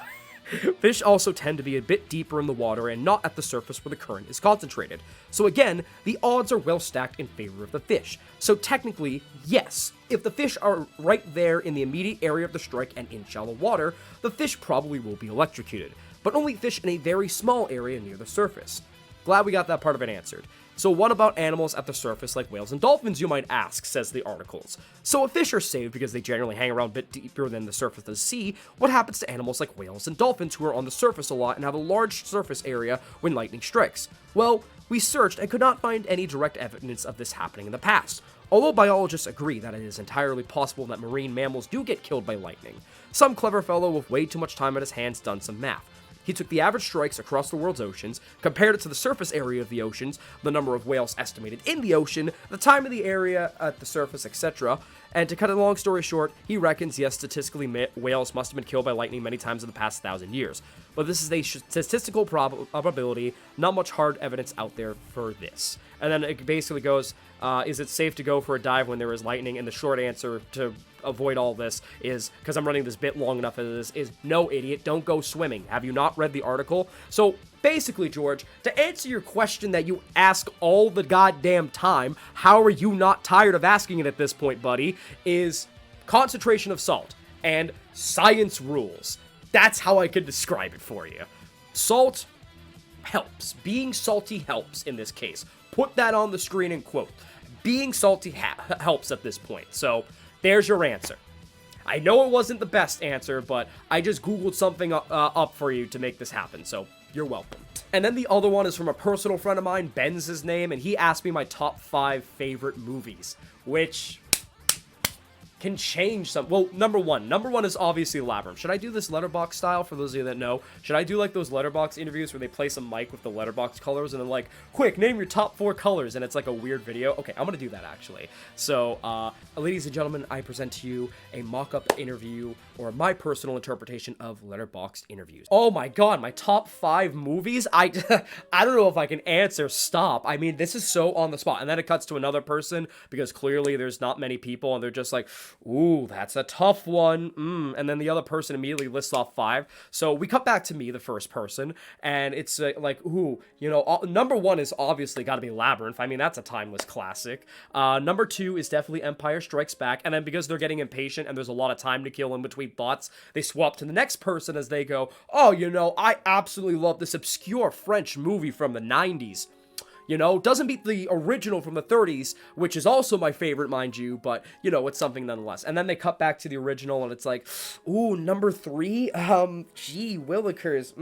Fish also tend to be a bit deeper in the water and not at the surface where the current is concentrated. So again, the odds are well stacked in favor of the fish. So technically, yes, if the fish are right there in the immediate area of the strike and in shallow water, the fish probably will be electrocuted, but only fish in a very small area near the surface. Glad we got that part of it answered. So what about animals at the surface like whales and dolphins, you might ask, says the articles. So if fish are saved because they generally hang around a bit deeper than the surface of the sea, what happens to animals like whales and dolphins who are on the surface a lot and have a large surface area when lightning strikes? Well, we searched and could not find any direct evidence of this happening in the past, although biologists agree that it is entirely possible that marine mammals do get killed by lightning. Some clever fellow with way too much time on his hands done some math. He took the average strikes across the world's oceans, compared it to the surface area of the oceans, the number of whales estimated in the ocean, the time of the area at the surface, etc. And to cut a long story short, he reckons, yes, statistically, whales must have been killed by lightning many times in the past 1,000 years. But this is a statistical probability, not much hard evidence out there for this. And then it basically goes, is it safe to go for a dive when there is lightning? And the short answer to avoid all this is, because I'm running this bit long enough as this, is no, idiot, don't go swimming. Have you not read the article? So basically, George, to answer your question that you ask all the goddamn time, how are you not tired of asking it at this point, buddy, is concentration of salt and science rules. That's how I could describe it for you. Salt helps. Being salty helps in this case. Put that on the screen and quote. Being salty helps at this point. So there's your answer. I know it wasn't the best answer, but I just Googled something up for you to make this happen, so you're welcome. And then the other one is from a personal friend of mine, Ben's his name, and he asked me my top 5 favorite movies, which can change some. Well, number one is obviously Labyrinth. Should I do this letterbox style for those of you that know? Should I do like those letterbox interviews where they place a mic with the letterbox colors and then like, quick, name your top 4 colors, and it's like a weird video? Okay, I'm gonna do that actually. So, ladies and gentlemen, I present to you a mock-up interview, or my personal interpretation of letterboxed interviews. Oh my god, my top 5 movies? I don't know if I can answer. Stop. I mean, this is so on the spot. And then it cuts to another person because clearly there's not many people and they're just like, ooh, that's a tough one. And then the other person immediately lists off 5. So we cut back to me, the first person, and it's like, ooh, you know, number 1 is obviously got to be Labyrinth. I mean, that's a timeless classic. Number 2 is definitely Empire Strikes Back. And then because they're getting impatient and there's a lot of time to kill in between thoughts, they swap to the next person as they go, oh, you know, I absolutely love this obscure French movie from the 90s. You know, doesn't beat the original from the 30s, which is also my favorite, mind you, but, you know, it's something nonetheless. And then they cut back to the original, and it's like, ooh, number 3? Gee willikers.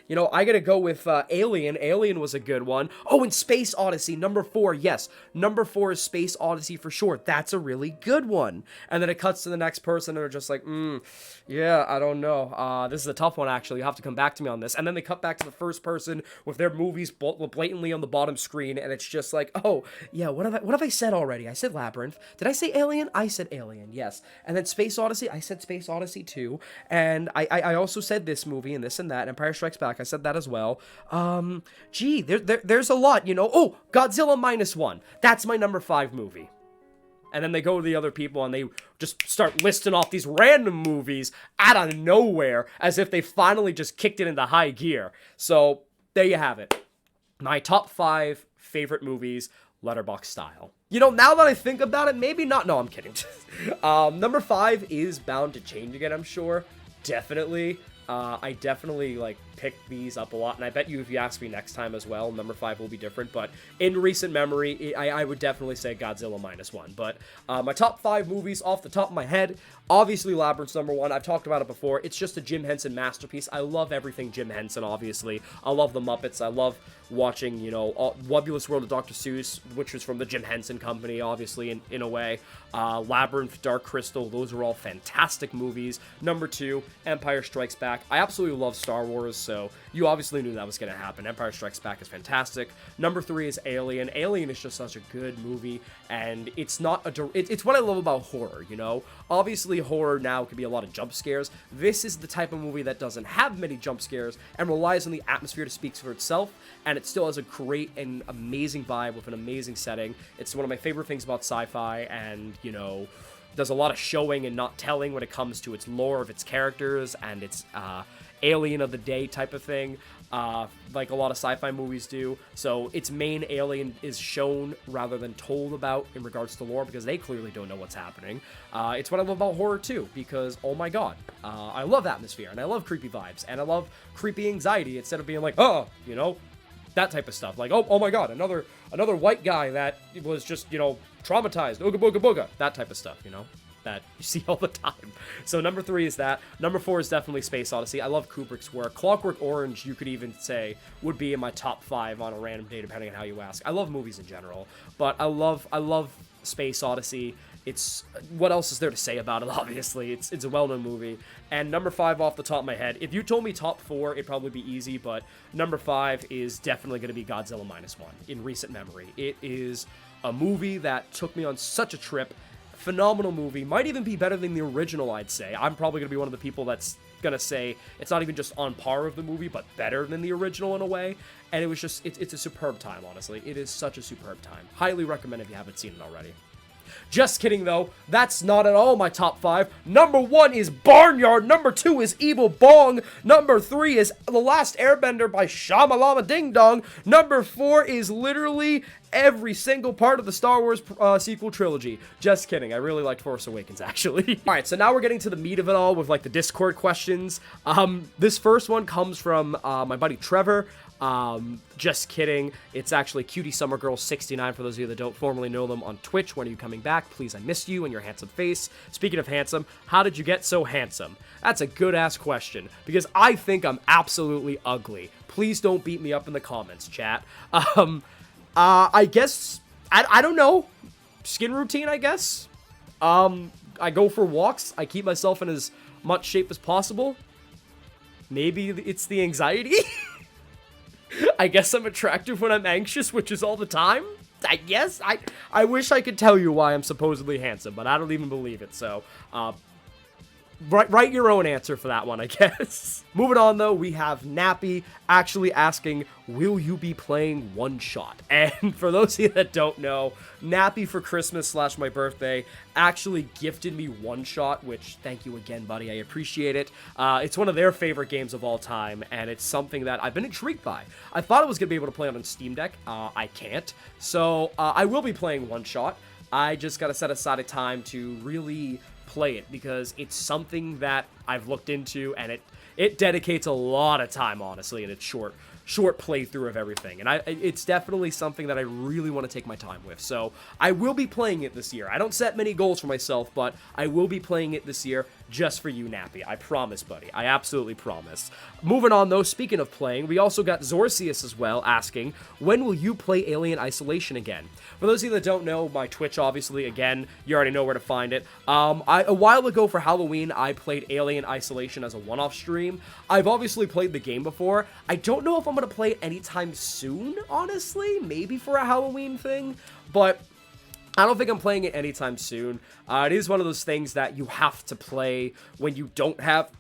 You know, I gotta go with Alien. Alien was a good one. Oh, and Space Odyssey, number 4. Yes, number 4 is Space Odyssey for sure. That's a really good one. And then it cuts to the next person, and they're just like, yeah, I don't know. This is a tough one, actually. You have to come back to me on this. And then they cut back to the first person with their movies blatantly on the bottom screen, and it's just like, oh yeah, what have I said already? I said Labyrinth. Did I say Alien? I said Alien, yes. And then Space Odyssey, I said Space Odyssey too. And I also said this movie and this and that. Empire Strikes Back, I said that as well. Gee, there's a lot, you know. Oh, Godzilla -1. That's my number 5 movie. And then they go to the other people and they just start listing off these random movies out of nowhere as if they finally just kicked it into high gear. So there you have it. My top 5 favorite movies, letterbox style. You know, now that I think about it, maybe not. No, I'm kidding. Number 5 is bound to change again, I'm sure. Definitely. I definitely, like, pick these up a lot, and I bet you if you ask me next time as well, number 5 will be different, but in recent memory, I would definitely say Godzilla -1, but my top 5 movies off the top of my head, obviously Labyrinth's number 1, I've talked about it before, it's just a Jim Henson masterpiece. I love everything Jim Henson, obviously. I love the Muppets, I love watching, you know, Webulous World of Dr. Seuss, which was from the Jim Henson Company, obviously, in a way. Labyrinth, Dark Crystal, those are all fantastic movies. Number 2, Empire Strikes Back. I absolutely love Star Wars, so you obviously knew that was going to happen. Empire Strikes Back is fantastic. Number 3 is Alien. Alien is just such a good movie, and it's not it's what I love about horror, you know? Obviously, horror now can be a lot of jump scares. This is the type of movie that doesn't have many jump scares and relies on the atmosphere to speak for itself, and it still has a great and amazing vibe with an amazing setting. It's one of my favorite things about sci-fi, and, you know, does a lot of showing and not telling when it comes to its lore of its characters and its alien of the day type of thing, like a lot of sci-fi movies do. So its main alien is shown rather than told about in regards to lore, because they clearly don't know what's happening. It's what I love about horror too, because oh my god, I love atmosphere and I love creepy vibes and I love creepy anxiety instead of being like, oh, you know, that type of stuff. Like, oh my god, another white guy that was just, you know, traumatized, ooga booga booga, that type of stuff, you know, that you see all the time. So number 3 is that. Number 4 is definitely Space Odyssey. I love Kubrick's work. Clockwork Orange, you could even say, would be in my top 5 on a random day, depending on how you ask. I love movies in general, but I love Space Odyssey. It's, what else is there to say about it? Obviously, it's a well-known movie. And number 5 off the top of my head, if you told me top 4, it'd probably be easy, but number 5 is definitely going to be Godzilla Minus One in recent memory. It is a movie that took me on such a trip. Phenomenal movie. Might even be better than the original, I'd say. I'm probably going to be one of the people that's going to say it's not even just on par with the movie, but better than the original in a way. And it was just, it's a superb time, honestly. It is such a superb time. Highly recommend if you haven't seen it already. Just kidding, though. That's not at all my top 5. Number 1 is Barnyard. Number 2 is Evil Bong. Number 3 is The Last Airbender by Shyamalama Ding Dong. Number 4 is literally every single part of the Star Wars sequel trilogy. Just kidding. I really liked Force Awakens, actually. All right, so now we're getting to the meat of it all with, like, the Discord questions. This first one comes from my buddy Trevor. Just kidding. It's actually Cutie Summer Girl 69 for those of you that don't formally know them on Twitch. When are you coming back? Please, I missed you and your handsome face. Speaking of handsome, how did you get so handsome? That's a good-ass question, because I think I'm absolutely ugly. Please don't beat me up in the comments, chat. I guess, I don't know. Skin routine, I guess. I go for walks. I keep myself in as much shape as possible. Maybe it's the anxiety? I guess I'm attractive when I'm anxious, which is all the time. I guess. I wish I could tell you why I'm supposedly handsome, but I don't even believe it, so, write your own answer for that one, I guess. Moving on, though, we have Nappy actually asking, will you be playing One Shot? And for those of you that don't know, Nappy for Christmas / my birthday actually gifted me One Shot, which, thank you again, buddy, I appreciate it. It's one of their favorite games of all time, and it's something that I've been intrigued by. I thought I was going to be able to play it on Steam Deck. I can't. So, I will be playing One Shot. I just got to set aside a time to really play it, because it's something that I've looked into, and it dedicates a lot of time, honestly, in its short playthrough of everything, and it's definitely something that I really want to take my time with. So I will be playing it this year. I don't set many goals for myself, but I will be playing it this year just for you, Nappy. I promise, buddy. I absolutely promise. Moving on, though, speaking of playing, we also got Zorcius as well asking, when will you play Alien Isolation again? For those of you that don't know, my Twitch, obviously, again, you already know where to find it. A while ago for Halloween, I played Alien Isolation as a one-off stream. I've obviously played the game before. I don't know if I'm going to play it anytime soon, honestly. Maybe for a Halloween thing, but I don't think I'm playing it anytime soon. It is one of those things that you have to play when you don't have,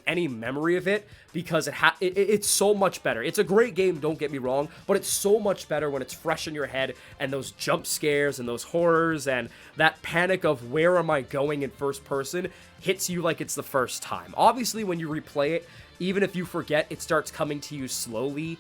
any memory of it, because it's so much better. It's a great game, don't get me wrong, but it's so much better when it's fresh in your head, and those jump scares and those horrors and that panic of where am I going in first person hits you like it's the first time. Obviously, when you replay it, even if you forget, it starts coming to you slowly,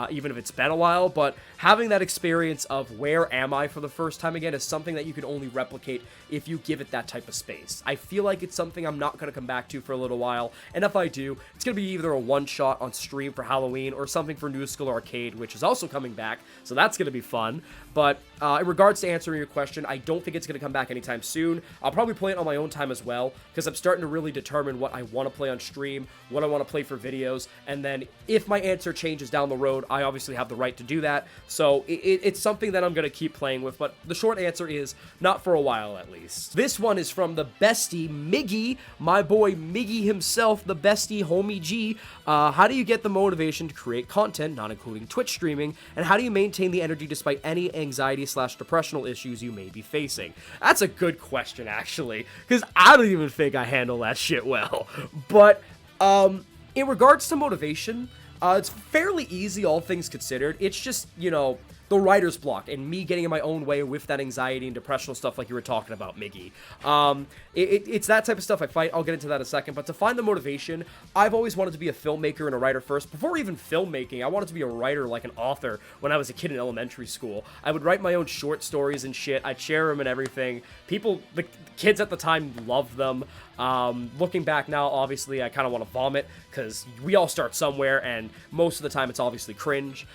even if it's been a while, but having that experience of where am I for the first time again is something that you can only replicate if you give it that type of space. I feel like it's something I'm not going to come back to for a little while, and if I do, it's going to be either a one-shot on stream for Halloween or something for New School Arcade, which is also coming back, so that's going to be fun. But in regards to answering your question, I don't think it's going to come back anytime soon. I'll probably play it on my own time as well, because I'm starting to really determine what I want to play on stream, what I want to play for videos, and then if my answer changes down the road, I obviously have the right to do that. So it's something that I'm going to keep playing with, but the short answer is not for a while at least. This one is from the bestie Miggy, my boy Miggy himself, the bestie homie G. How do you get the motivation to create content, not including Twitch streaming, and how do you maintain the energy despite any anxiety / depressional issues you may be facing? That's a good question, actually, because I don't even think I handle that shit well. But in regards to motivation, it's fairly easy, all things considered. It's just, you know, the writer's block and me getting in my own way with that anxiety and depressional stuff like you were talking about, Miggy. It's that type of stuff I fight. I'll get into that in a second. But to find the motivation, I've always wanted to be a filmmaker and a writer first. Before even filmmaking, I wanted to be a writer, like an author, when I was a kid in elementary school. I would write my own short stories and shit. I'd share them and everything. The kids at the time loved them. Looking back now, obviously, I kind of want to vomit because we all start somewhere, and most of the time it's obviously cringe.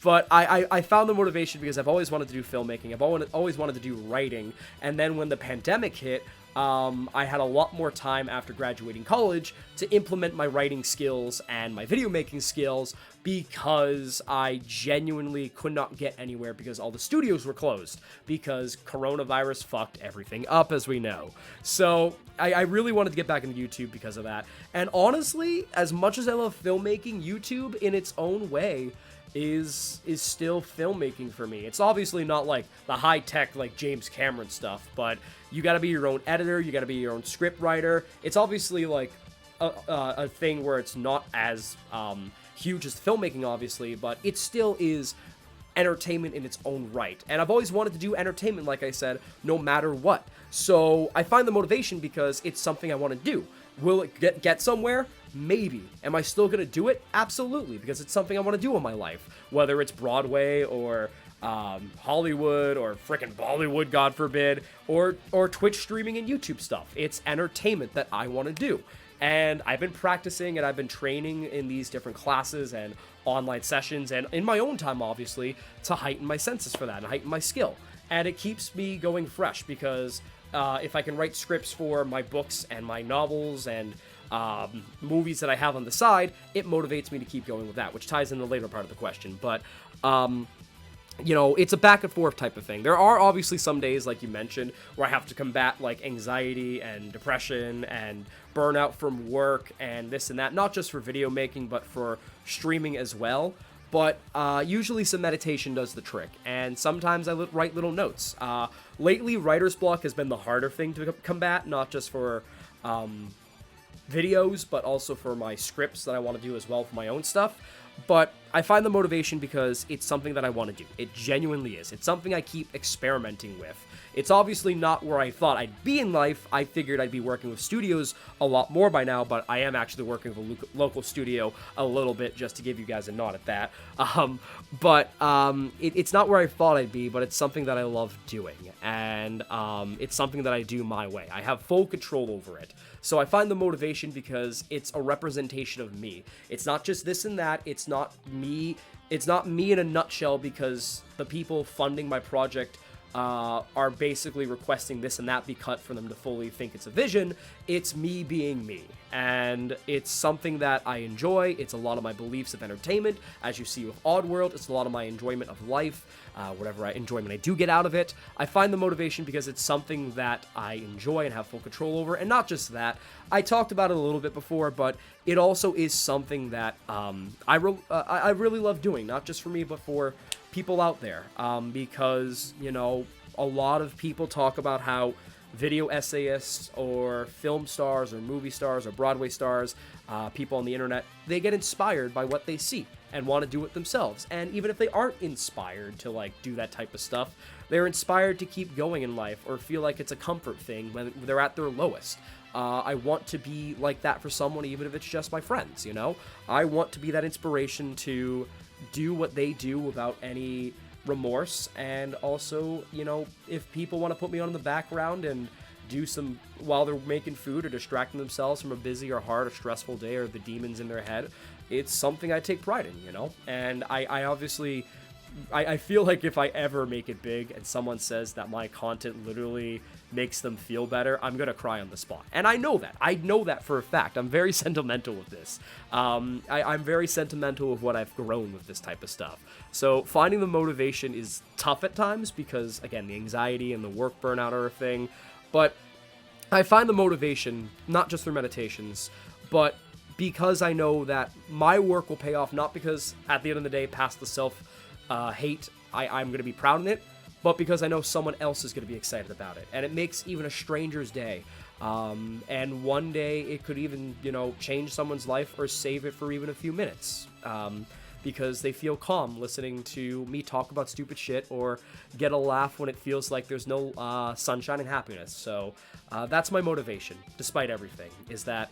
But I found the motivation because I've always wanted to do filmmaking. I've always wanted to do writing. And then when the pandemic hit, I had a lot more time after graduating college to implement my writing skills and my video making skills because I genuinely could not get anywhere because all the studios were closed because coronavirus fucked everything up, as we know. So I really wanted to get back into YouTube because of that. And honestly, as much as I love filmmaking, YouTube in its own way is still filmmaking for me. It's obviously not like the high-tech like James Cameron stuff, but you gotta be your own editor, you gotta be your own script writer. It's obviously like a thing where it's not as huge as filmmaking, obviously, but it still is entertainment in its own right. And I've always wanted to do entertainment, like I said, no matter what. So I find the motivation because it's something I want to do. Will it get somewhere? Maybe. Am I still going to do it? Absolutely, because it's something I want to do in my life. Whether it's Broadway or Hollywood or frickin' Bollywood, God forbid, or Twitch streaming and YouTube stuff. It's entertainment that I want to do. And I've been practicing and I've been training in these different classes and online sessions and in my own time, obviously, to heighten my senses for that and heighten my skill. And it keeps me going fresh because if I can write scripts for my books and my novels and movies that I have on the side, it motivates me to keep going with that, which ties in the later part of the question. But, you know, it's a back and forth type of thing. There are obviously some days, like you mentioned, where I have to combat, like, anxiety and depression and burnout from work and this and that, not just for video making, but for streaming as well. But usually some meditation does the trick, and sometimes I write little notes. Lately, writer's block has been the harder thing to combat, not just for videos, but also for my scripts that I want to do as well for my own stuff. But I find the motivation because it's something that I want to do. It genuinely is. It's something I keep experimenting with. It's obviously not where I thought I'd be in life. I figured I'd be working with studios a lot more by now, but I am actually working with a local studio a little bit, just to give you guys a nod at that. It's not where I thought I'd be, but it's something that I love doing, and it's something that I do my way. I have full control over it. So I find the motivation because it's a representation of me. It's not just this and that. It's not me in a nutshell because the people funding my project are basically requesting this and that be cut for them to fully think it's a vision. It's me being me, and it's something that I enjoy. It's a lot of my beliefs of entertainment, as you see with Oddworld. It's a lot of my enjoyment of life, whatever enjoyment I do get out of it. I find the motivation because it's something that I enjoy and have full control over, and not just that. I talked about it a little bit before, but it also is something that I really love doing, not just for me, but for people out there, because, you know, a lot of people talk about how video essayists or film stars or movie stars or Broadway stars, people on the internet, they get inspired by what they see and want to do it themselves. And even if they aren't inspired to, like, do that type of stuff, they're inspired to keep going in life or feel like it's a comfort thing when they're at their lowest. I want to be like that for someone, even if it's just my friends, you know? I want to be that inspiration to do what they do without any remorse. And also, you know, if people want to put me on in the background and do some while they're making food or distracting themselves from a busy or hard or stressful day or the demons in their head, it's something I take pride in, you know? And I obviously feel like if I ever make it big and someone says that my content literally makes them feel better, I'm gonna cry on the spot. And I know that for a fact. I'm very sentimental with this. I'm very sentimental of what I've grown with this type of stuff. So finding the motivation is tough at times because, again, the anxiety and the work burnout are a thing. But I find the motivation not just through meditations, but because I know that my work will pay off, not because at the end of the day, past the self-hate, I'm going to be proud in it, but because I know someone else is going to be excited about it. And it makes even a stranger's day. And one day it could even, you know, change someone's life or save it for even a few minutes. because they feel calm listening to me talk about stupid shit or get a laugh when it feels like there's no sunshine and happiness. So that's my motivation, despite everything, is that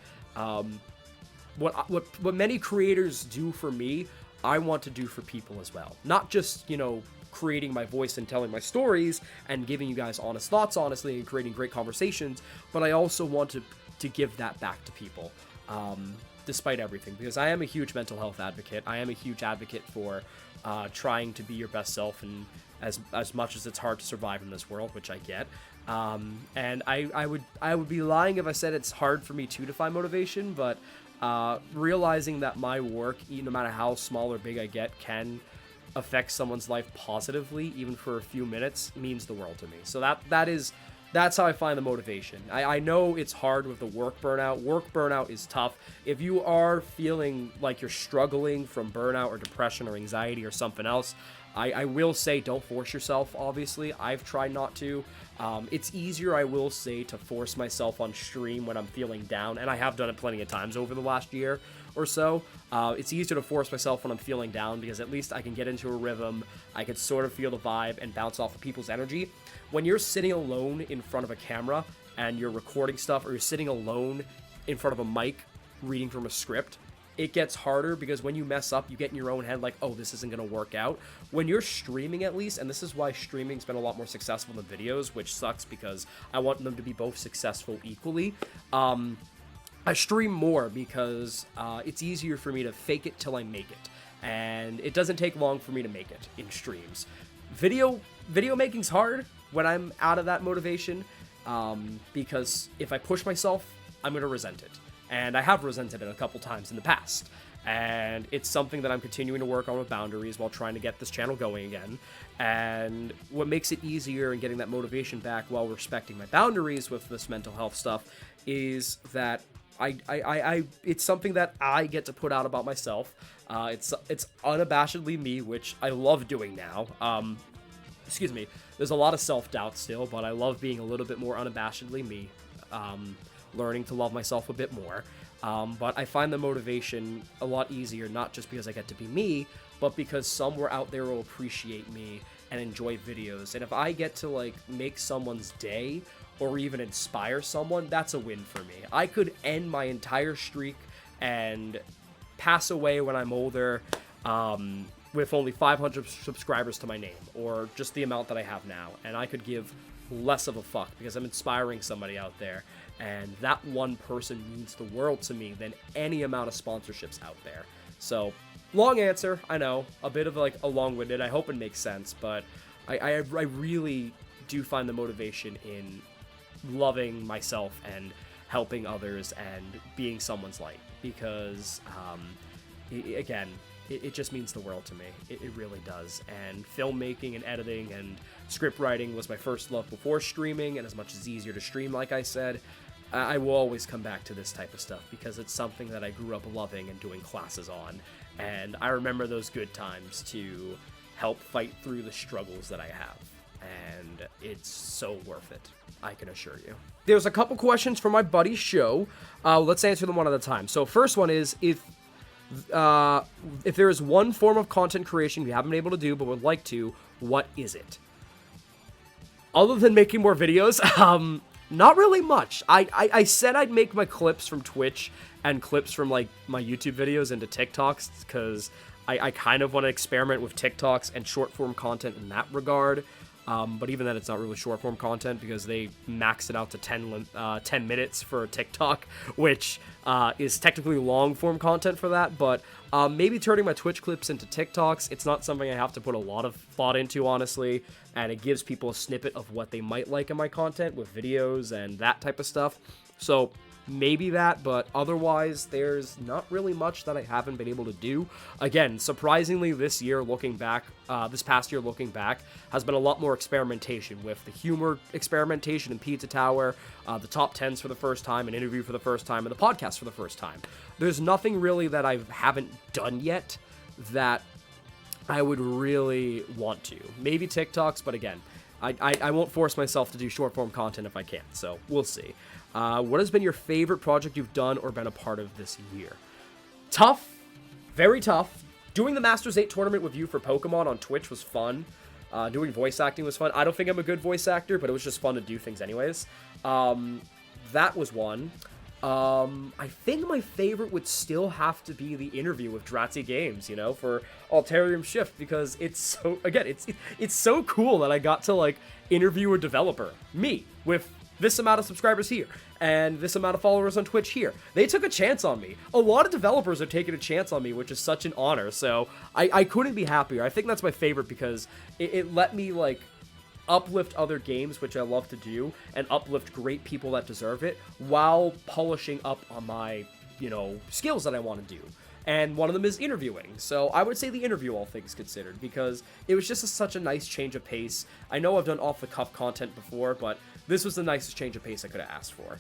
what many creators do for me, I want to do for people as well. Not just, you know, creating my voice and telling my stories and giving you guys honest thoughts, honestly, and creating great conversations, but I also want to give that back to people, despite everything, because I am a huge mental health advocate. I am a huge advocate for trying to be your best self, and as much as it's hard to survive in this world, which I get. And I would be lying if I said it's hard for me to find motivation, but realizing that my work, no matter how small or big I get, can affect someone's life positively, even for a few minutes, means the world to me. So that's how I find the motivation. I know it's hard with the work burnout. Work burnout is tough. If you are feeling like you're struggling from burnout or depression or anxiety or something else, I will say don't force yourself, obviously. I've tried not to. It's easier, I will say, to force myself on stream when I'm feeling down, and I have done it plenty of times over the last year or so. It's easier to force myself when I'm feeling down because at least I can get into a rhythm, I can sort of feel the vibe and bounce off of people's energy. When you're sitting alone in front of a camera and you're recording stuff, or you're sitting alone in front of a mic reading from a script, it gets harder because when you mess up, you get in your own head like, oh, this isn't going to work out. When you're streaming, at least, and this is why streaming's been a lot more successful than videos, which sucks because I want them to be both successful equally. I stream more because it's easier for me to fake it till I make it. And it doesn't take long for me to make it in streams. Video making's hard when I'm out of that motivation, because if I push myself, I'm going to resent it. And I have resented it a couple times in the past. And it's something that I'm continuing to work on with boundaries while trying to get this channel going again. And what makes it easier in getting that motivation back while respecting my boundaries with this mental health stuff is that it's something that I get to put out about myself. It's unabashedly me, which I love doing now. Excuse me. There's a lot of self-doubt still, but I love being a little bit more unabashedly me. Learning to love myself a bit more. But I find the motivation a lot easier, not just because I get to be me, but because somewhere out there will appreciate me and enjoy videos. And if I get to, like, make someone's day or even inspire someone, that's a win for me. I could end my entire streak and pass away when I'm older with only 500 subscribers to my name, or just the amount that I have now, and I could give less of a fuck because I'm inspiring somebody out there, and that one person means the world to me than any amount of sponsorships out there. So, long answer, I know, a bit of like a long-winded, I hope it makes sense, but I really do find the motivation in loving myself and helping others and being someone's light, because it just means the world to me. It really does. And filmmaking and editing and script writing was my first love before streaming, and as much as it's easier to stream, like I said, I will always come back to this type of stuff because it's something that I grew up loving and doing classes on, and I remember those good times to help fight through the struggles that I have, and it's so worth it, I can assure you. There's a couple questions from my buddy's show. Let's answer them one at a time. So first one is, if there is one form of content creation you haven't been able to do but would like to, what is it? Other than making more videos, not really much. I said I'd make my clips from Twitch and clips from, like, my YouTube videos into TikToks, because I kind of want to experiment with TikToks and short-form content in that regard. But even then, it's not really short-form content because they max it out to 10 minutes for TikTok, which is technically long-form content for that. But maybe turning my Twitch clips into TikToks, it's not something I have to put a lot of thought into, honestly, and it gives people a snippet of what they might like in my content with videos and that type of stuff. So maybe that, but otherwise, there's not really much that I haven't been able to do. Again, surprisingly, this year, looking back, this past year looking back, has been a lot more experimentation with the humor experimentation in Pizza Tower, the top 10s for the first time, an interview for the first time, and the podcast for the first time. There's nothing really that I haven't done yet that I would really want to. Maybe TikToks, but again, I won't force myself to do short-form content if I can't, so we'll see. What has been your favorite project you've done or been a part of this year? Tough. Very tough. Doing the Masters 8 tournament with you for Pokemon on Twitch was fun. Doing voice acting was fun. I don't think I'm a good voice actor, but it was just fun to do things anyways. That was one. I think my favorite would still have to be the interview with Dratzy Games, you know, for Altarium Shift, because it's so, again, it's so cool that I got to, like, interview a developer, me, with this amount of subscribers here, and this amount of followers on Twitch here. They took a chance on me. A lot of developers are taking a chance on me, which is such an honor, so I couldn't be happier. I think that's my favorite because it let me, like, uplift other games, which I love to do, and uplift great people that deserve it, while polishing up on my, you know, skills that I want to do. And one of them is interviewing. So I would say the interview, all things considered, because it was just such a nice change of pace. I know I've done off-the-cuff content before, but this was the nicest change of pace I could have asked for.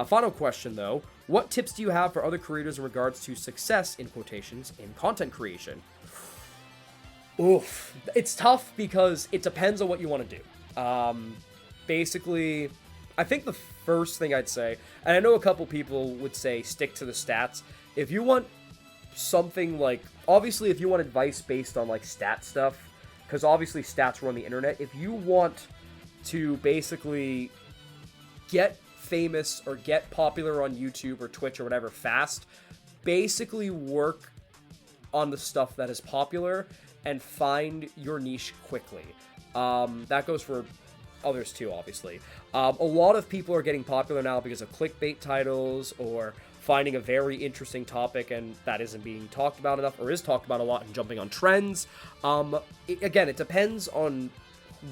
Final question, though. What tips do you have for other creators in regards to success, in quotations, in content creation? Oof. It's tough because it depends on what you want to do. Basically, I think the first thing I'd say, and I know a couple people would say stick to the stats. If you want something like, obviously if you want advice based on like stat stuff, because obviously stats run the internet, if you want to basically get famous or get popular on YouTube or Twitch or whatever fast, basically work on the stuff that is popular and find your niche quickly. That goes for others too, obviously. A lot of people are getting popular now because of clickbait titles or finding a very interesting topic and that isn't being talked about enough or is talked about a lot and jumping on trends. Again, it depends on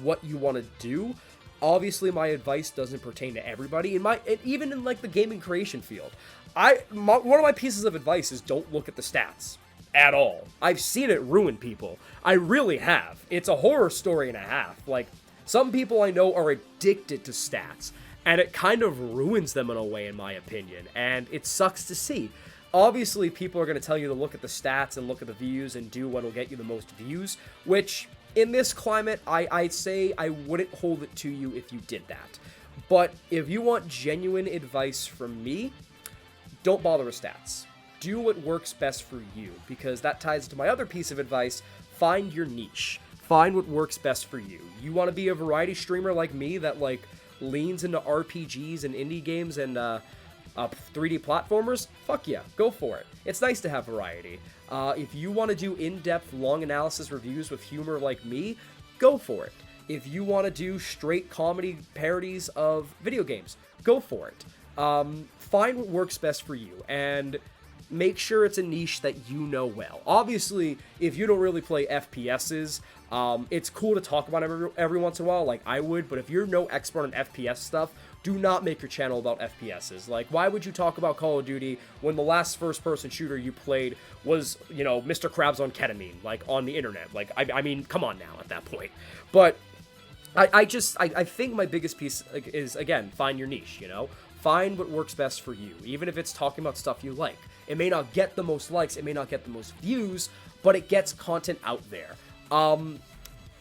what you want to do. Obviously, my advice doesn't pertain to everybody. Even in like the gaming creation field, one of my pieces of advice is don't look at the stats at all. I've seen it ruin people. I really have. It's a horror story and a half. Like, some people I know are addicted to stats, and it kind of ruins them in a way, in my opinion, and it sucks to see. Obviously, people are going to tell you to look at the stats and look at the views and do what will get you the most views, which, in this climate, I'd say I wouldn't hold it to you if you did that. But if you want genuine advice from me, don't bother with stats. Do what works best for you, because that ties to my other piece of advice. Find your niche. Find what works best for you. You want to be a variety streamer like me that, like, leans into RPGs and indie games and 3D platformers? Fuck yeah, go for it. It's nice to have variety. If you want to do in-depth, long analysis reviews with humor like me, go for it. If you want to do straight comedy parodies of video games, go for it. Find what works best for you, and make sure it's a niche that you know well. Obviously, if you don't really play FPSs, it's cool to talk about every once in a while, like I would, but if you're no expert on FPS stuff, do not make your channel about FPSs. Like, why would you talk about Call of Duty when the last first-person shooter you played was, you know, Mr. Krabs on ketamine, like, on the internet? Like, I mean, come on now at that point. But I think my biggest piece is, again, find your niche, you know? Find what works best for you, even if it's talking about stuff you like. It may not get the most likes, it may not get the most views, but it gets content out there.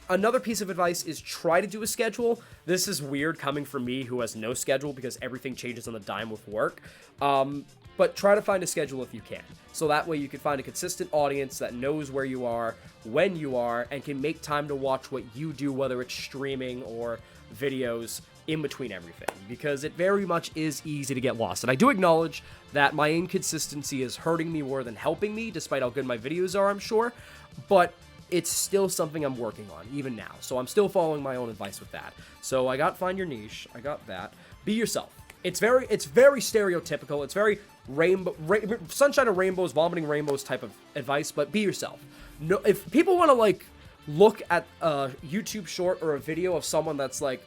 Another piece of advice is try to do a schedule. This is weird coming from me who has no schedule because everything changes on the dime with work. But try to find a schedule if you can. So that way you can find a consistent audience that knows where you are, when you are, and can make time to watch what you do, whether it's streaming or videos in between everything, because it very much is easy to get lost. And I do acknowledge that my inconsistency is hurting me more than helping me, despite how good my videos are, I'm sure, but it's still something I'm working on, even now. So I'm still following my own advice with that. So I got find your niche, I got that. Be yourself. It's very stereotypical, it's very sunshine and rainbows, vomiting rainbows type of advice, but be yourself. No, if people want to, like, look at a YouTube short or a video of someone that's like,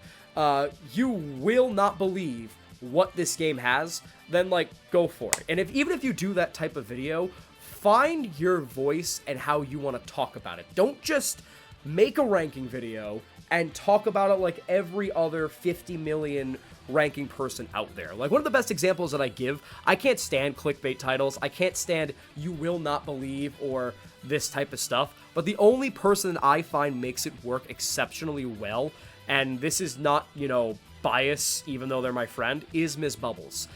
you will not believe what this game has, then, like, go for it. And even if you do that type of video, find your voice and how you want to talk about it. Don't just make a ranking video and talk about it like every other 50 million ranking person out there. Like, one of the best examples that I give, I can't stand clickbait titles. I can't stand you will not believe or this type of stuff. But the only person that I find makes it work exceptionally well, and this is not, you know, bias, even though they're my friend, is Ms. Bubbles.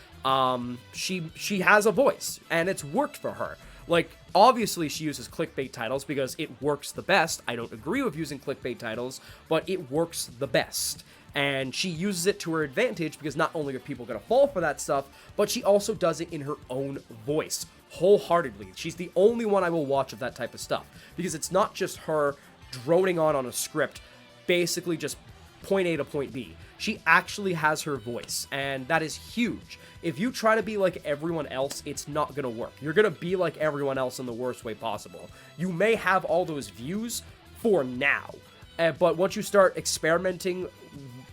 She has a voice, and it's worked for her. Like, obviously she uses clickbait titles because it works the best. I don't agree with using clickbait titles, but it works the best. And she uses it to her advantage because not only are people going to fall for that stuff, but she also does it in her own voice, wholeheartedly. She's the only one I will watch of that type of stuff, because it's not just her droning on a script, basically just point A to point B. She actually has her voice, and that is huge. If you try to be like everyone else, it's not going to work. You're going to be like everyone else in the worst way possible. You may have all those views for now, but once you start experimenting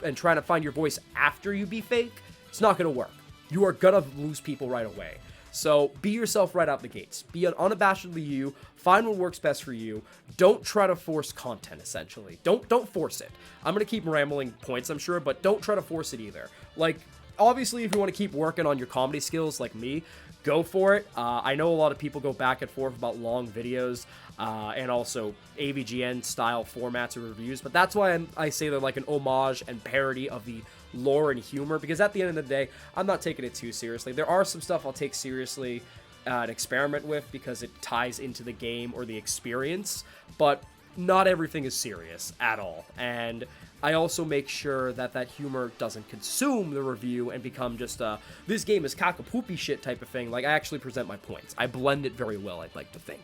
and trying to find your voice after you be fake, it's not going to work. You are going to lose people right away. So be yourself right out the gates. Be unabashedly you. Find what works best for you. Don't try to force content, essentially. Don't force it. I'm going to keep rambling points, I'm sure, but don't try to force it either. Like, obviously, if you want to keep working on your comedy skills like me, go for it. I know a lot of people go back and forth about long videos and also AVGN style formats or reviews, but that's why I say they're like an homage and parody of the lore and humor, because at the end of the day, I'm not taking it too seriously. There are some stuff I'll take seriously and experiment with because it ties into the game or the experience, but not everything is serious at all. And I also make sure that that humor doesn't consume the review and become just this game is cock-a-poopy shit type of thing. Like, I actually present my points. I blend it very well, I'd like to think.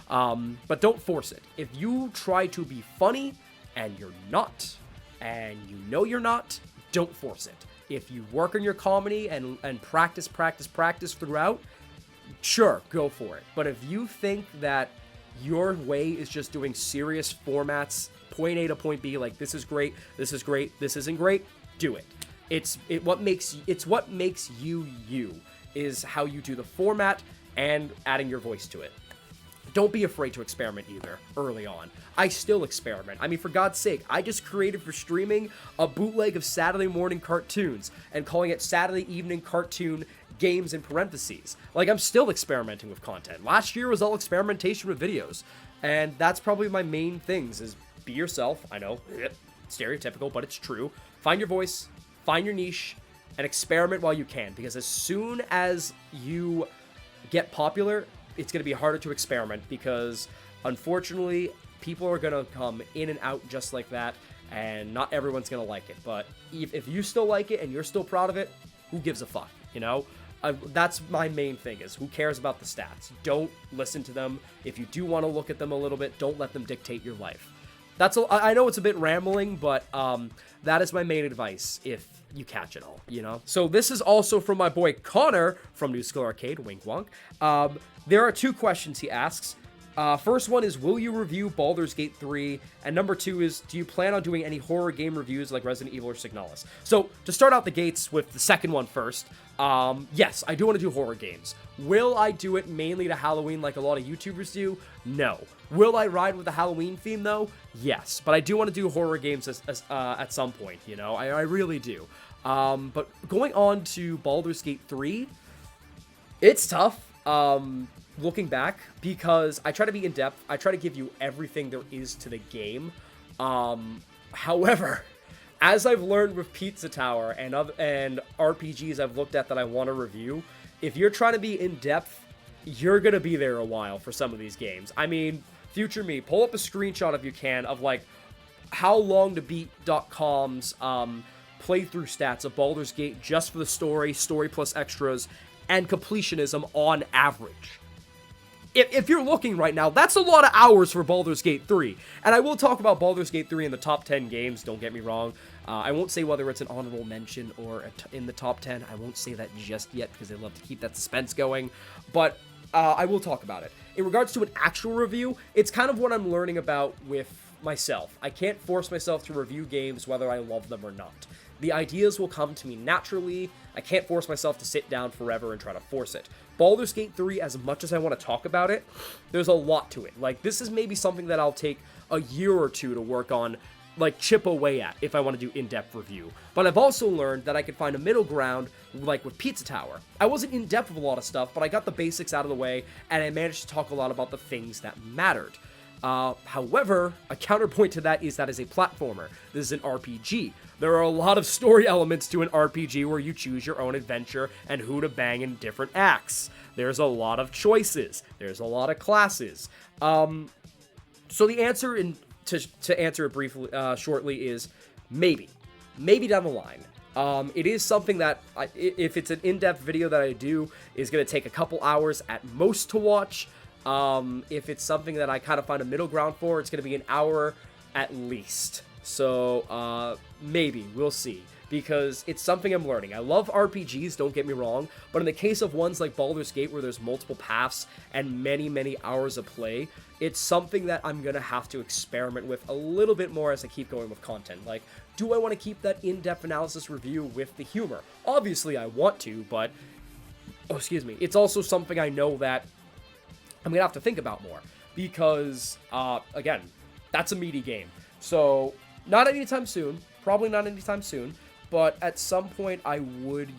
But don't force it. If you try to be funny and you're not, and you know you're not, don't force it. If you work on your comedy and practice throughout, sure, go for it. But if you think that your way is just doing serious formats, point A to point B, like this is great, this isn't great, do it. It's what makes you you, is how you do the format and adding your voice to it. Don't be afraid to experiment either, early on. I still experiment. I mean, for God's sake, I just created for streaming a bootleg of Saturday morning cartoons and calling it Saturday evening cartoon games in parentheses. Like, I'm still experimenting with content. Last year was all experimentation with videos. And that's probably my main things, is be yourself. I know, stereotypical, but it's true. Find your voice, find your niche, and experiment while you can. Because as soon as you get popular, it's going to be harder to experiment, because unfortunately people are going to come in and out just like that, and not everyone's going to like it. But if you still like it and you're still proud of it, who gives a fuck, you know? That's my main thing, is who cares about the stats? Don't listen to them. If you do want to look at them a little bit, don't let them dictate your life. I know it's a bit rambling, but that is my main advice if you catch it all, you know? So this is also from my boy Connor from New School Arcade, wink wonk. There are 2 questions he asks. First one is, will you review Baldur's Gate 3? And number 2 is, do you plan on doing any horror game reviews like Resident Evil or Signalis? So, to start out the gates with the second one first, yes, I do want to do horror games. Will I do it mainly to Halloween like a lot of YouTubers do? No. Will I ride with the Halloween theme though? Yes. But I do want to do horror games at some point, you know? I really do. But going on to Baldur's Gate 3, it's tough. Looking back, because I try to be in-depth, I try to give you everything there is to the game. However, as I've learned with Pizza Tower and RPGs I've looked at that I want to review, if you're trying to be in-depth, you're gonna be there a while for some of these games. I mean, future me, pull up a screenshot if you can of, like, how long to beat.com's playthrough stats of Baldur's Gate just for the story plus extras, and completionism on average. If you're looking right now, that's a lot of hours for Baldur's Gate 3. And I will talk about Baldur's Gate 3 in the top 10 games, don't get me wrong. I won't say whether it's an honorable mention or in the top 10. I won't say that just yet, because I love to keep that suspense going. But I will talk about it. In regards to an actual review, it's kind of what I'm learning about with myself. I can't force myself to review games whether I love them or not. The ideas will come to me naturally. I can't force myself to sit down forever and try to force it. Baldur's Gate 3, as much as I want to talk about it, there's a lot to it. Like, this is maybe something that I'll take a year or 2 to work on, like, chip away at if I want to do in-depth review. But I've also learned that I could find a middle ground, like with Pizza Tower. I wasn't in-depth with a lot of stuff, but I got the basics out of the way, and I managed to talk a lot about the things that mattered. However, a counterpoint to that is a platformer. This is an RPG. There are a lot of story elements to an RPG where you choose your own adventure and who to bang in different acts. There's a lot of choices. There's a lot of classes. So the answer, to answer it briefly, shortly, is maybe. Maybe down the line. It is something that, if it's an in-depth video that I do, is going to take a couple hours at most to watch. If it's something that I kind of find a middle ground for, it's going to be an hour at least. So, maybe. We'll see. Because it's something I'm learning. I love RPGs, don't get me wrong, but in the case of ones like Baldur's Gate where there's multiple paths and many, many hours of play, it's something that I'm going to have to experiment with a little bit more as I keep going with content. Like, do I want to keep that in-depth analysis review with the humor? Obviously, I want to, but, it's also something I know that I'm going to have to think about more. Because, again, that's a meaty game. So, not anytime soon. Probably not anytime soon. But at some point, I would,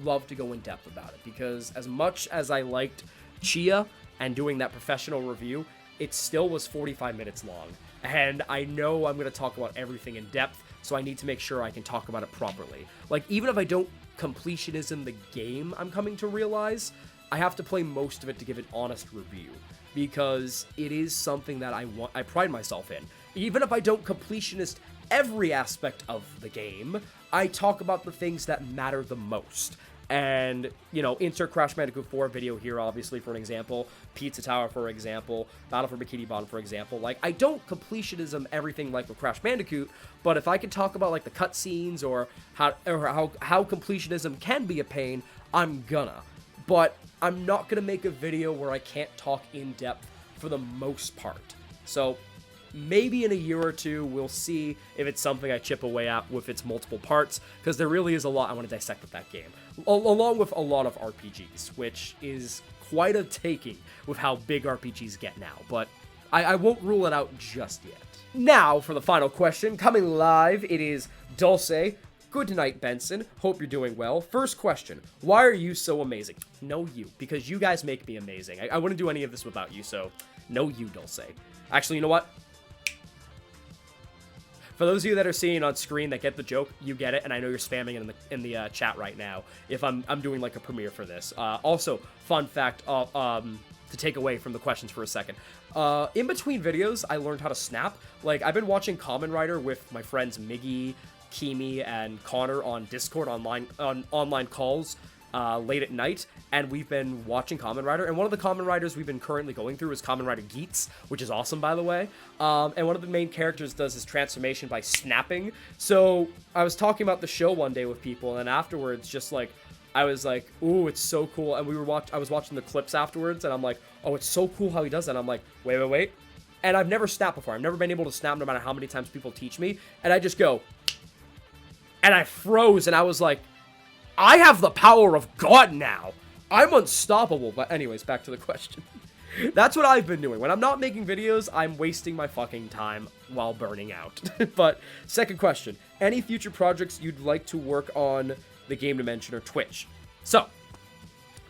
love to go in depth about it. Because as much as I liked Chia and doing that professional review, it still was 45 minutes long. And I know I'm going to talk about everything in depth, so I need to make sure I can talk about it properly. Like, even if I don't completionism the game, I'm coming to realize, I have to play most of it to give an honest review. Because it is something that I pride myself in. Even if I don't completionist every aspect of the game, I talk about the things that matter the most. And, insert Crash Bandicoot 4 video here, obviously, for an example. Pizza Tower, for example. Battle for Bikini Bottom, for example. Like, I don't completionism everything like with Crash Bandicoot, but if I can talk about, like, the cutscenes or how completionism can be a pain, I'm gonna. But I'm not gonna make a video where I can't talk in depth for the most part. So, maybe in a year or two, we'll see if it's something I chip away at with its multiple parts, because there really is a lot I want to dissect with that game, along with a lot of RPGs, which is quite a taking with how big RPGs get now, but I won't rule it out just yet. Now, for the final question, coming live, it is Dulce. Good night, Benson. Hope you're doing well. First question, why are you so amazing? No, you, because you guys make me amazing. I wouldn't do any of this without you, so no, you, Dulce. Actually, you know what? For those of you that are seeing on screen that get the joke, you get it, and I know you're spamming it in the chat right now. If I'm doing like a premiere for this. Also, fun fact to take away from the questions for a second. In between videos, I learned how to snap. Like, I've been watching Kamen Rider with my friends Miggy, Kimi, and Connor on Discord online calls late at night, and we've been watching Kamen Rider, and one of the Kamen Riders we've been currently going through is Kamen Rider Geats, which is awesome, by the way, and one of the main characters does his transformation by snapping. So I was talking about the show one day with people, and afterwards, just like, I was like, ooh, it's so cool, and I was watching the clips afterwards, and I'm like, oh, it's so cool how he does that, and I'm like, wait, and I've never snapped before. I've never been able to snap no matter how many times people teach me, and I just go, and I froze, and I was like, I have the power of God now. I'm unstoppable. But anyways, back to the question. That's what I've been doing. When I'm not making videos, I'm wasting my fucking time while burning out. But second question, any future projects you'd like to work on the Game Dimension or Twitch? So,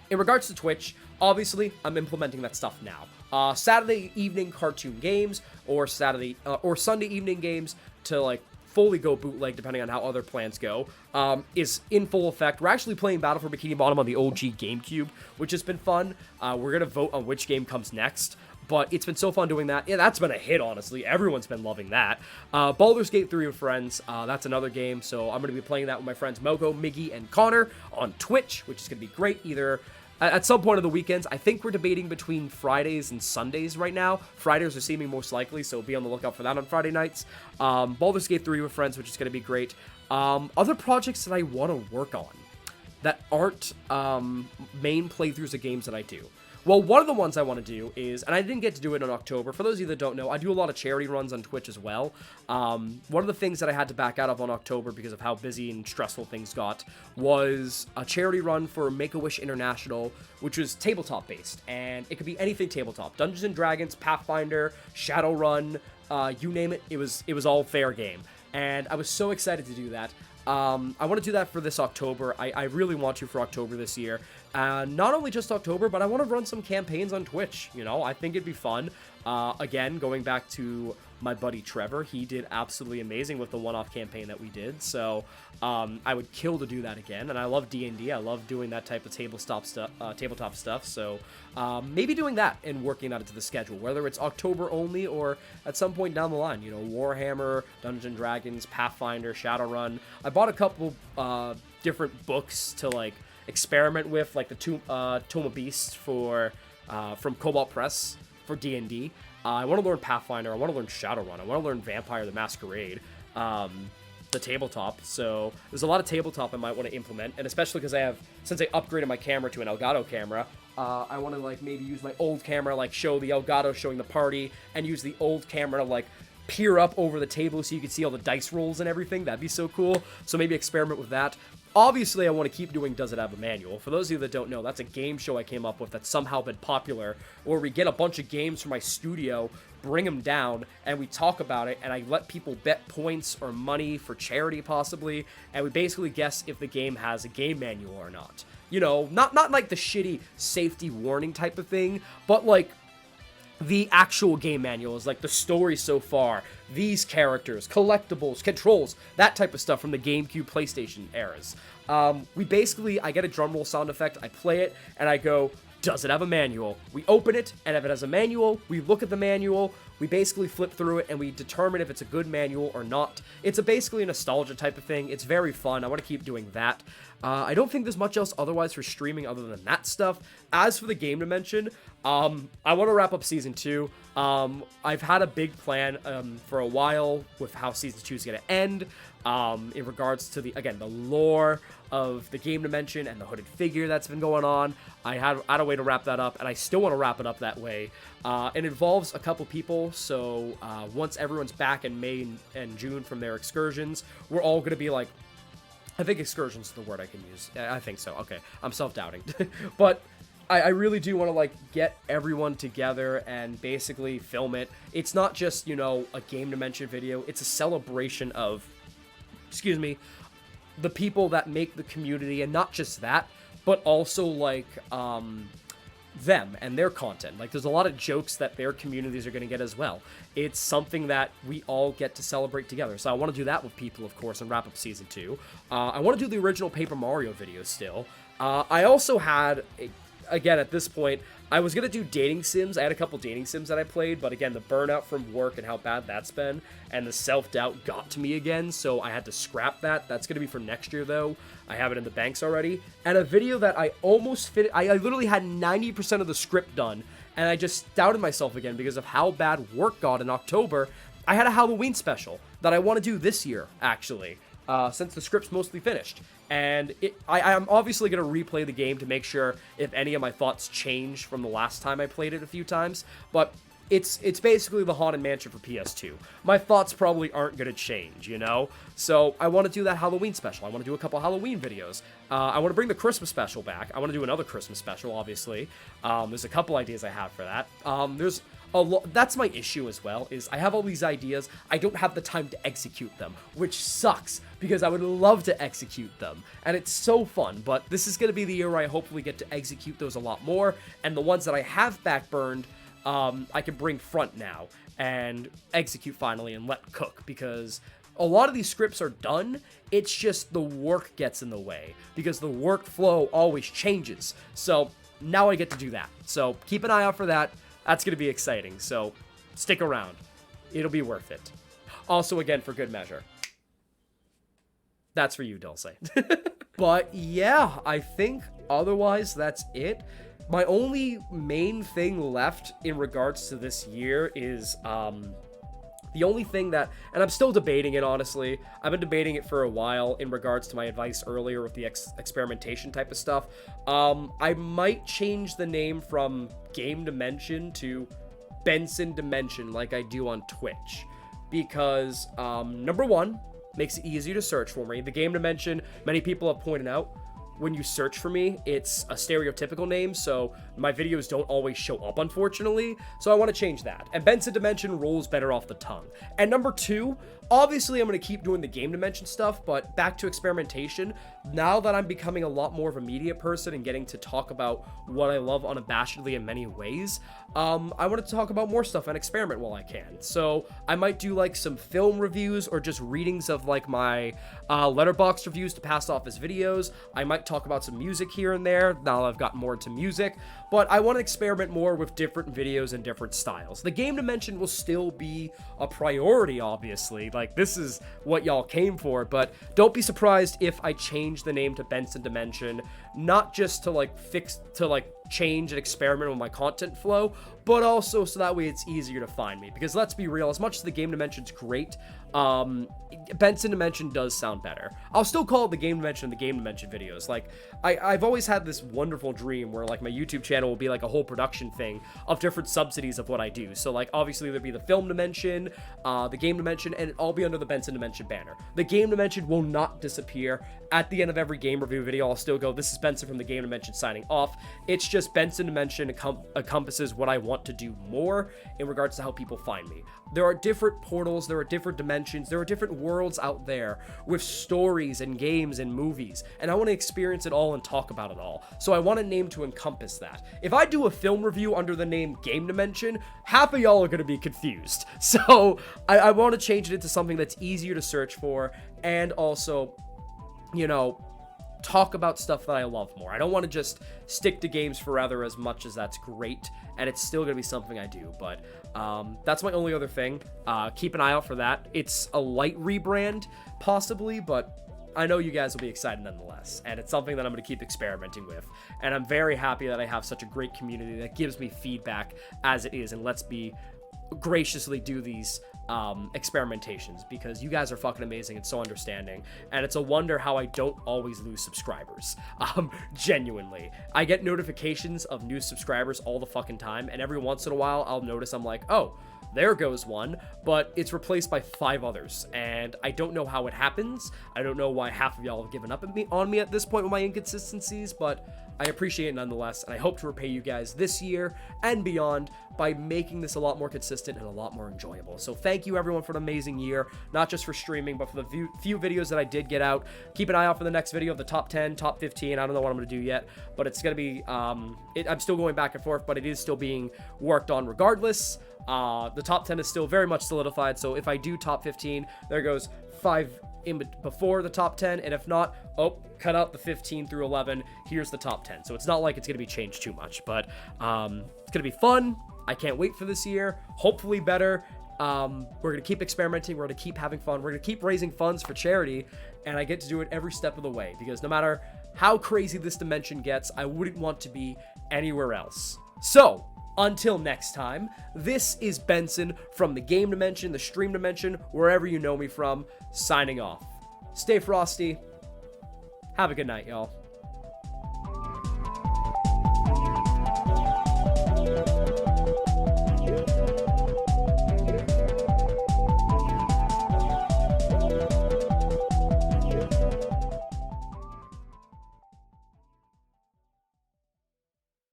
in regards to Twitch, obviously, I'm implementing that stuff now. Saturday evening cartoon games or Sunday evening games to like fully go bootleg, depending on how other plans go, is in full effect. We're actually playing Battle for Bikini Bottom on the OG GameCube, which has been fun. We're going to vote on which game comes next, but it's been so fun doing that. Yeah, that's been a hit, honestly. Everyone's been loving that. Baldur's Gate 3 with friends, that's another game, so I'm going to be playing that with my friends Mogo, Miggy, and Connor on Twitch, which is going to be great, either at some point of the weekends. I think we're debating between Fridays and Sundays right now. Fridays are seeming most likely, so be on the lookout for that on Friday nights. Baldur's Gate 3 with friends, which is going to be great. Other projects that I want to work on that aren't main playthroughs of games that I do. Well, one of the ones I want to do is, and I didn't get to do it in October, for those of you that don't know, I do a lot of charity runs on Twitch as well. One of the things that I had to back out of on October because of how busy and stressful things got was a charity run for Make-A-Wish International, which was tabletop-based, and it could be anything tabletop. Dungeons & Dragons, Pathfinder, Shadowrun, you name it, it was all fair game. And I was so excited to do that. I want to do that for this October. I really want to for October this year, Not only just October, but I want to run some campaigns on Twitch. You know, I think it'd be fun. Again, going back to my buddy Trevor, he did absolutely amazing with the one-off campaign that we did. So I would kill to do that again. And I love D&D. I love doing that type of tabletop stuff. So maybe doing that and working out into the schedule, whether it's October only or at some point down the line. You know, Warhammer, Dungeons and Dragons, Pathfinder, Shadowrun. I bought a couple different books to like experiment with, like the Tome of Beasts for from Cobalt Press for D&D. I want to learn Pathfinder. I want to learn Shadowrun. I want to learn Vampire the Masquerade, the tabletop. So there's a lot of tabletop I might want to implement, and especially because since I upgraded my camera to an Elgato camera, I want to like maybe use my old camera, like show the Elgato showing the party, and use the old camera to like peer up over the table so you can see all the dice rolls and everything. That'd be so cool. So maybe experiment with that. Obviously, I want to keep doing Does It Have a Manual? For those of you that don't know, that's a game show I came up with that's somehow been popular, where we get a bunch of games from my studio, bring them down, and we talk about it, and I let people bet points or money for charity, possibly, and we basically guess if the game has a game manual or not. You know, not like the shitty safety warning type of thing, but like the actual game manual is like the story so far, these characters, collectibles, controls, that type of stuff from the GameCube, PlayStation eras. I get a drum roll sound effect, I play it, and I go, does it have a manual? We open it, and if it has a manual, we look at the manual, we basically flip through it, and we determine if it's a good manual or not. It's basically a nostalgia type of thing. It's very fun. I want to keep doing that. I don't think there's much else otherwise for streaming other than that stuff. As for the game dimension, I want to wrap up Season 2. I've had a big plan for a while with how Season 2 is going to end, in regards to the lore of the game dimension and the hooded figure that's been going on. I had a way to wrap that up, and I still want to wrap it up that way. It involves a couple people, so once everyone's back in May and June from their excursions, we're all going to be like, I think excursion's the word I can use. I think so. Okay, I'm self-doubting. But I really do want to, like, get everyone together and basically film it. It's not just, you know, a game dimension video. It's a celebration of, the people that make the community, and not just that, but also, like, them and their content. Like, there's a lot of jokes that their communities are going to get as well. It's something that we all get to celebrate together. So I want to do that with people, of course, and wrap up Season 2. I want to do the original Paper Mario video still. I also had, again, at this point, I was going to do dating sims. I had a couple dating sims that I played, but again, the burnout from work and how bad that's been, and the self-doubt got to me again, so I had to scrap that. That's going to be for next year, though. I have it in the banks already. And a video that I almost fit, I literally had 90% of the script done, and I just doubted myself again because of how bad work got in October. I had a Halloween special that I want to do this year, actually, since the script's mostly finished. And I'm obviously going to replay the game to make sure if any of my thoughts change from the last time I played it a few times, but it's basically the Haunted Mansion for PS2. My thoughts probably aren't going to change, you know? So I want to do that Halloween special. I want to do a couple Halloween videos. I want to bring the Christmas special back. I want to do another Christmas special, obviously. There's a couple ideas I have for that. There's that's my issue as well, is I have all these ideas, I don't have the time to execute them, which sucks, because I would love to execute them, and it's so fun, but this is going to be the year where I hopefully get to execute those a lot more, and the ones that I have backburned, I can bring front now, and execute finally, and let cook, because a lot of these scripts are done, it's just the work gets in the way, because the workflow always changes, so now I get to do that, so keep an eye out for that. That's going to be exciting, so stick around. It'll be worth it. Also, again, for good measure. That's for you, Dulce. But yeah, I think otherwise that's it. My only main thing left in regards to this year is the only thing that, and I'm still debating it, honestly. I've been debating it for a while in regards to my advice earlier with the experimentation type of stuff. I might change the name from Game Dimension to Benson Dimension like I do on Twitch. Because, number one, makes it easier to search for me. The Game Dimension, many people have pointed out, when you search for me, it's a stereotypical name, so my videos don't always show up, unfortunately, so I want to change that. And Benson Dimension rolls better off the tongue. And number two, Obviously, I'm going to keep doing the game dimension stuff, but back to experimentation. Now that I'm becoming a lot more of a media person and getting to talk about what I love unabashedly in many ways, I want to talk about more stuff and experiment while I can. So I might do like some film reviews or just readings of like my letterboxd reviews to pass off as videos. I might talk about some music here and there now that I've gotten more into music, but I want to experiment more with different videos and different styles. The game dimension will still be a priority, obviously. Like, this is what y'all came for, but don't be surprised if I change the name to Benson Dimension, not just to like change and experiment with my content flow, but also so that way it's easier to find me. Because let's be real, as much as the game dimension's great, Benson Dimension does sound better. I'll still call it the game dimension videos. Like, I've always had this wonderful dream where like my YouTube channel will be like a whole production thing of different subsidies of what I do. So like, obviously there'd be the film dimension, the game dimension, and it'll all be under the Benson Dimension banner. The game dimension will not disappear. At the end of every game review video, I'll still go, this is Benson from the game dimension signing off. It's just Benson Dimension encompasses what I want to do more in regards to how people find me. There are different portals, there are different dimensions, there are different worlds out there with stories and games and movies, and I want to experience it all and talk about it all. So I want a name to encompass that. If I do a film review under the name Game Dimension, half of y'all are going to be confused. So I want to change it into something that's easier to search for, and also, you know, talk about stuff that I love more. I don't want to just stick to games forever, as much as that's great, and it's still going to be something I do, but that's my only other thing. Keep an eye out for that. It's a light rebrand, possibly, but I know you guys will be excited nonetheless, and it's something that I'm going to keep experimenting with, and I'm very happy that I have such a great community that gives me feedback as it is, and lets me graciously do these experimentations, because you guys are fucking amazing and so understanding, and it's a wonder how I don't always lose subscribers. Genuinely, I get notifications of new subscribers all the fucking time, and every once in a while I'll notice, I'm like, oh, there goes one, but it's replaced by 5 others, and I don't know how it happens. I don't know why half of y'all have given up on me at this point with my inconsistencies, but I appreciate it nonetheless, and I hope to repay you guys this year and beyond by making this a lot more consistent and a lot more enjoyable. So thank you everyone for an amazing year, not just for streaming, but for the few videos that I did get out. Keep an eye out for the next video of the top 10, top 15. I don't know what I'm going to do yet, but it's going to be, I'm still going back and forth, but it is still being worked on regardless. The top 10 is still very much solidified, so if I do top 15, there goes 5 before the top 10, and if not, oh, cut out the 15 through 11, here's the top 10. So it's not like it's going to be changed too much, but it's going to be fun. I can't wait for this year. Hopefully better. We're going to keep experimenting. We're going to keep having fun. We're going to keep raising funds for charity, and I get to do it every step of the way, because no matter how crazy this dimension gets, I wouldn't want to be anywhere else. So, until next time, this is Benson from the game dimension, the stream dimension, wherever you know me from, signing off. Stay frosty. Have a good night, y'all.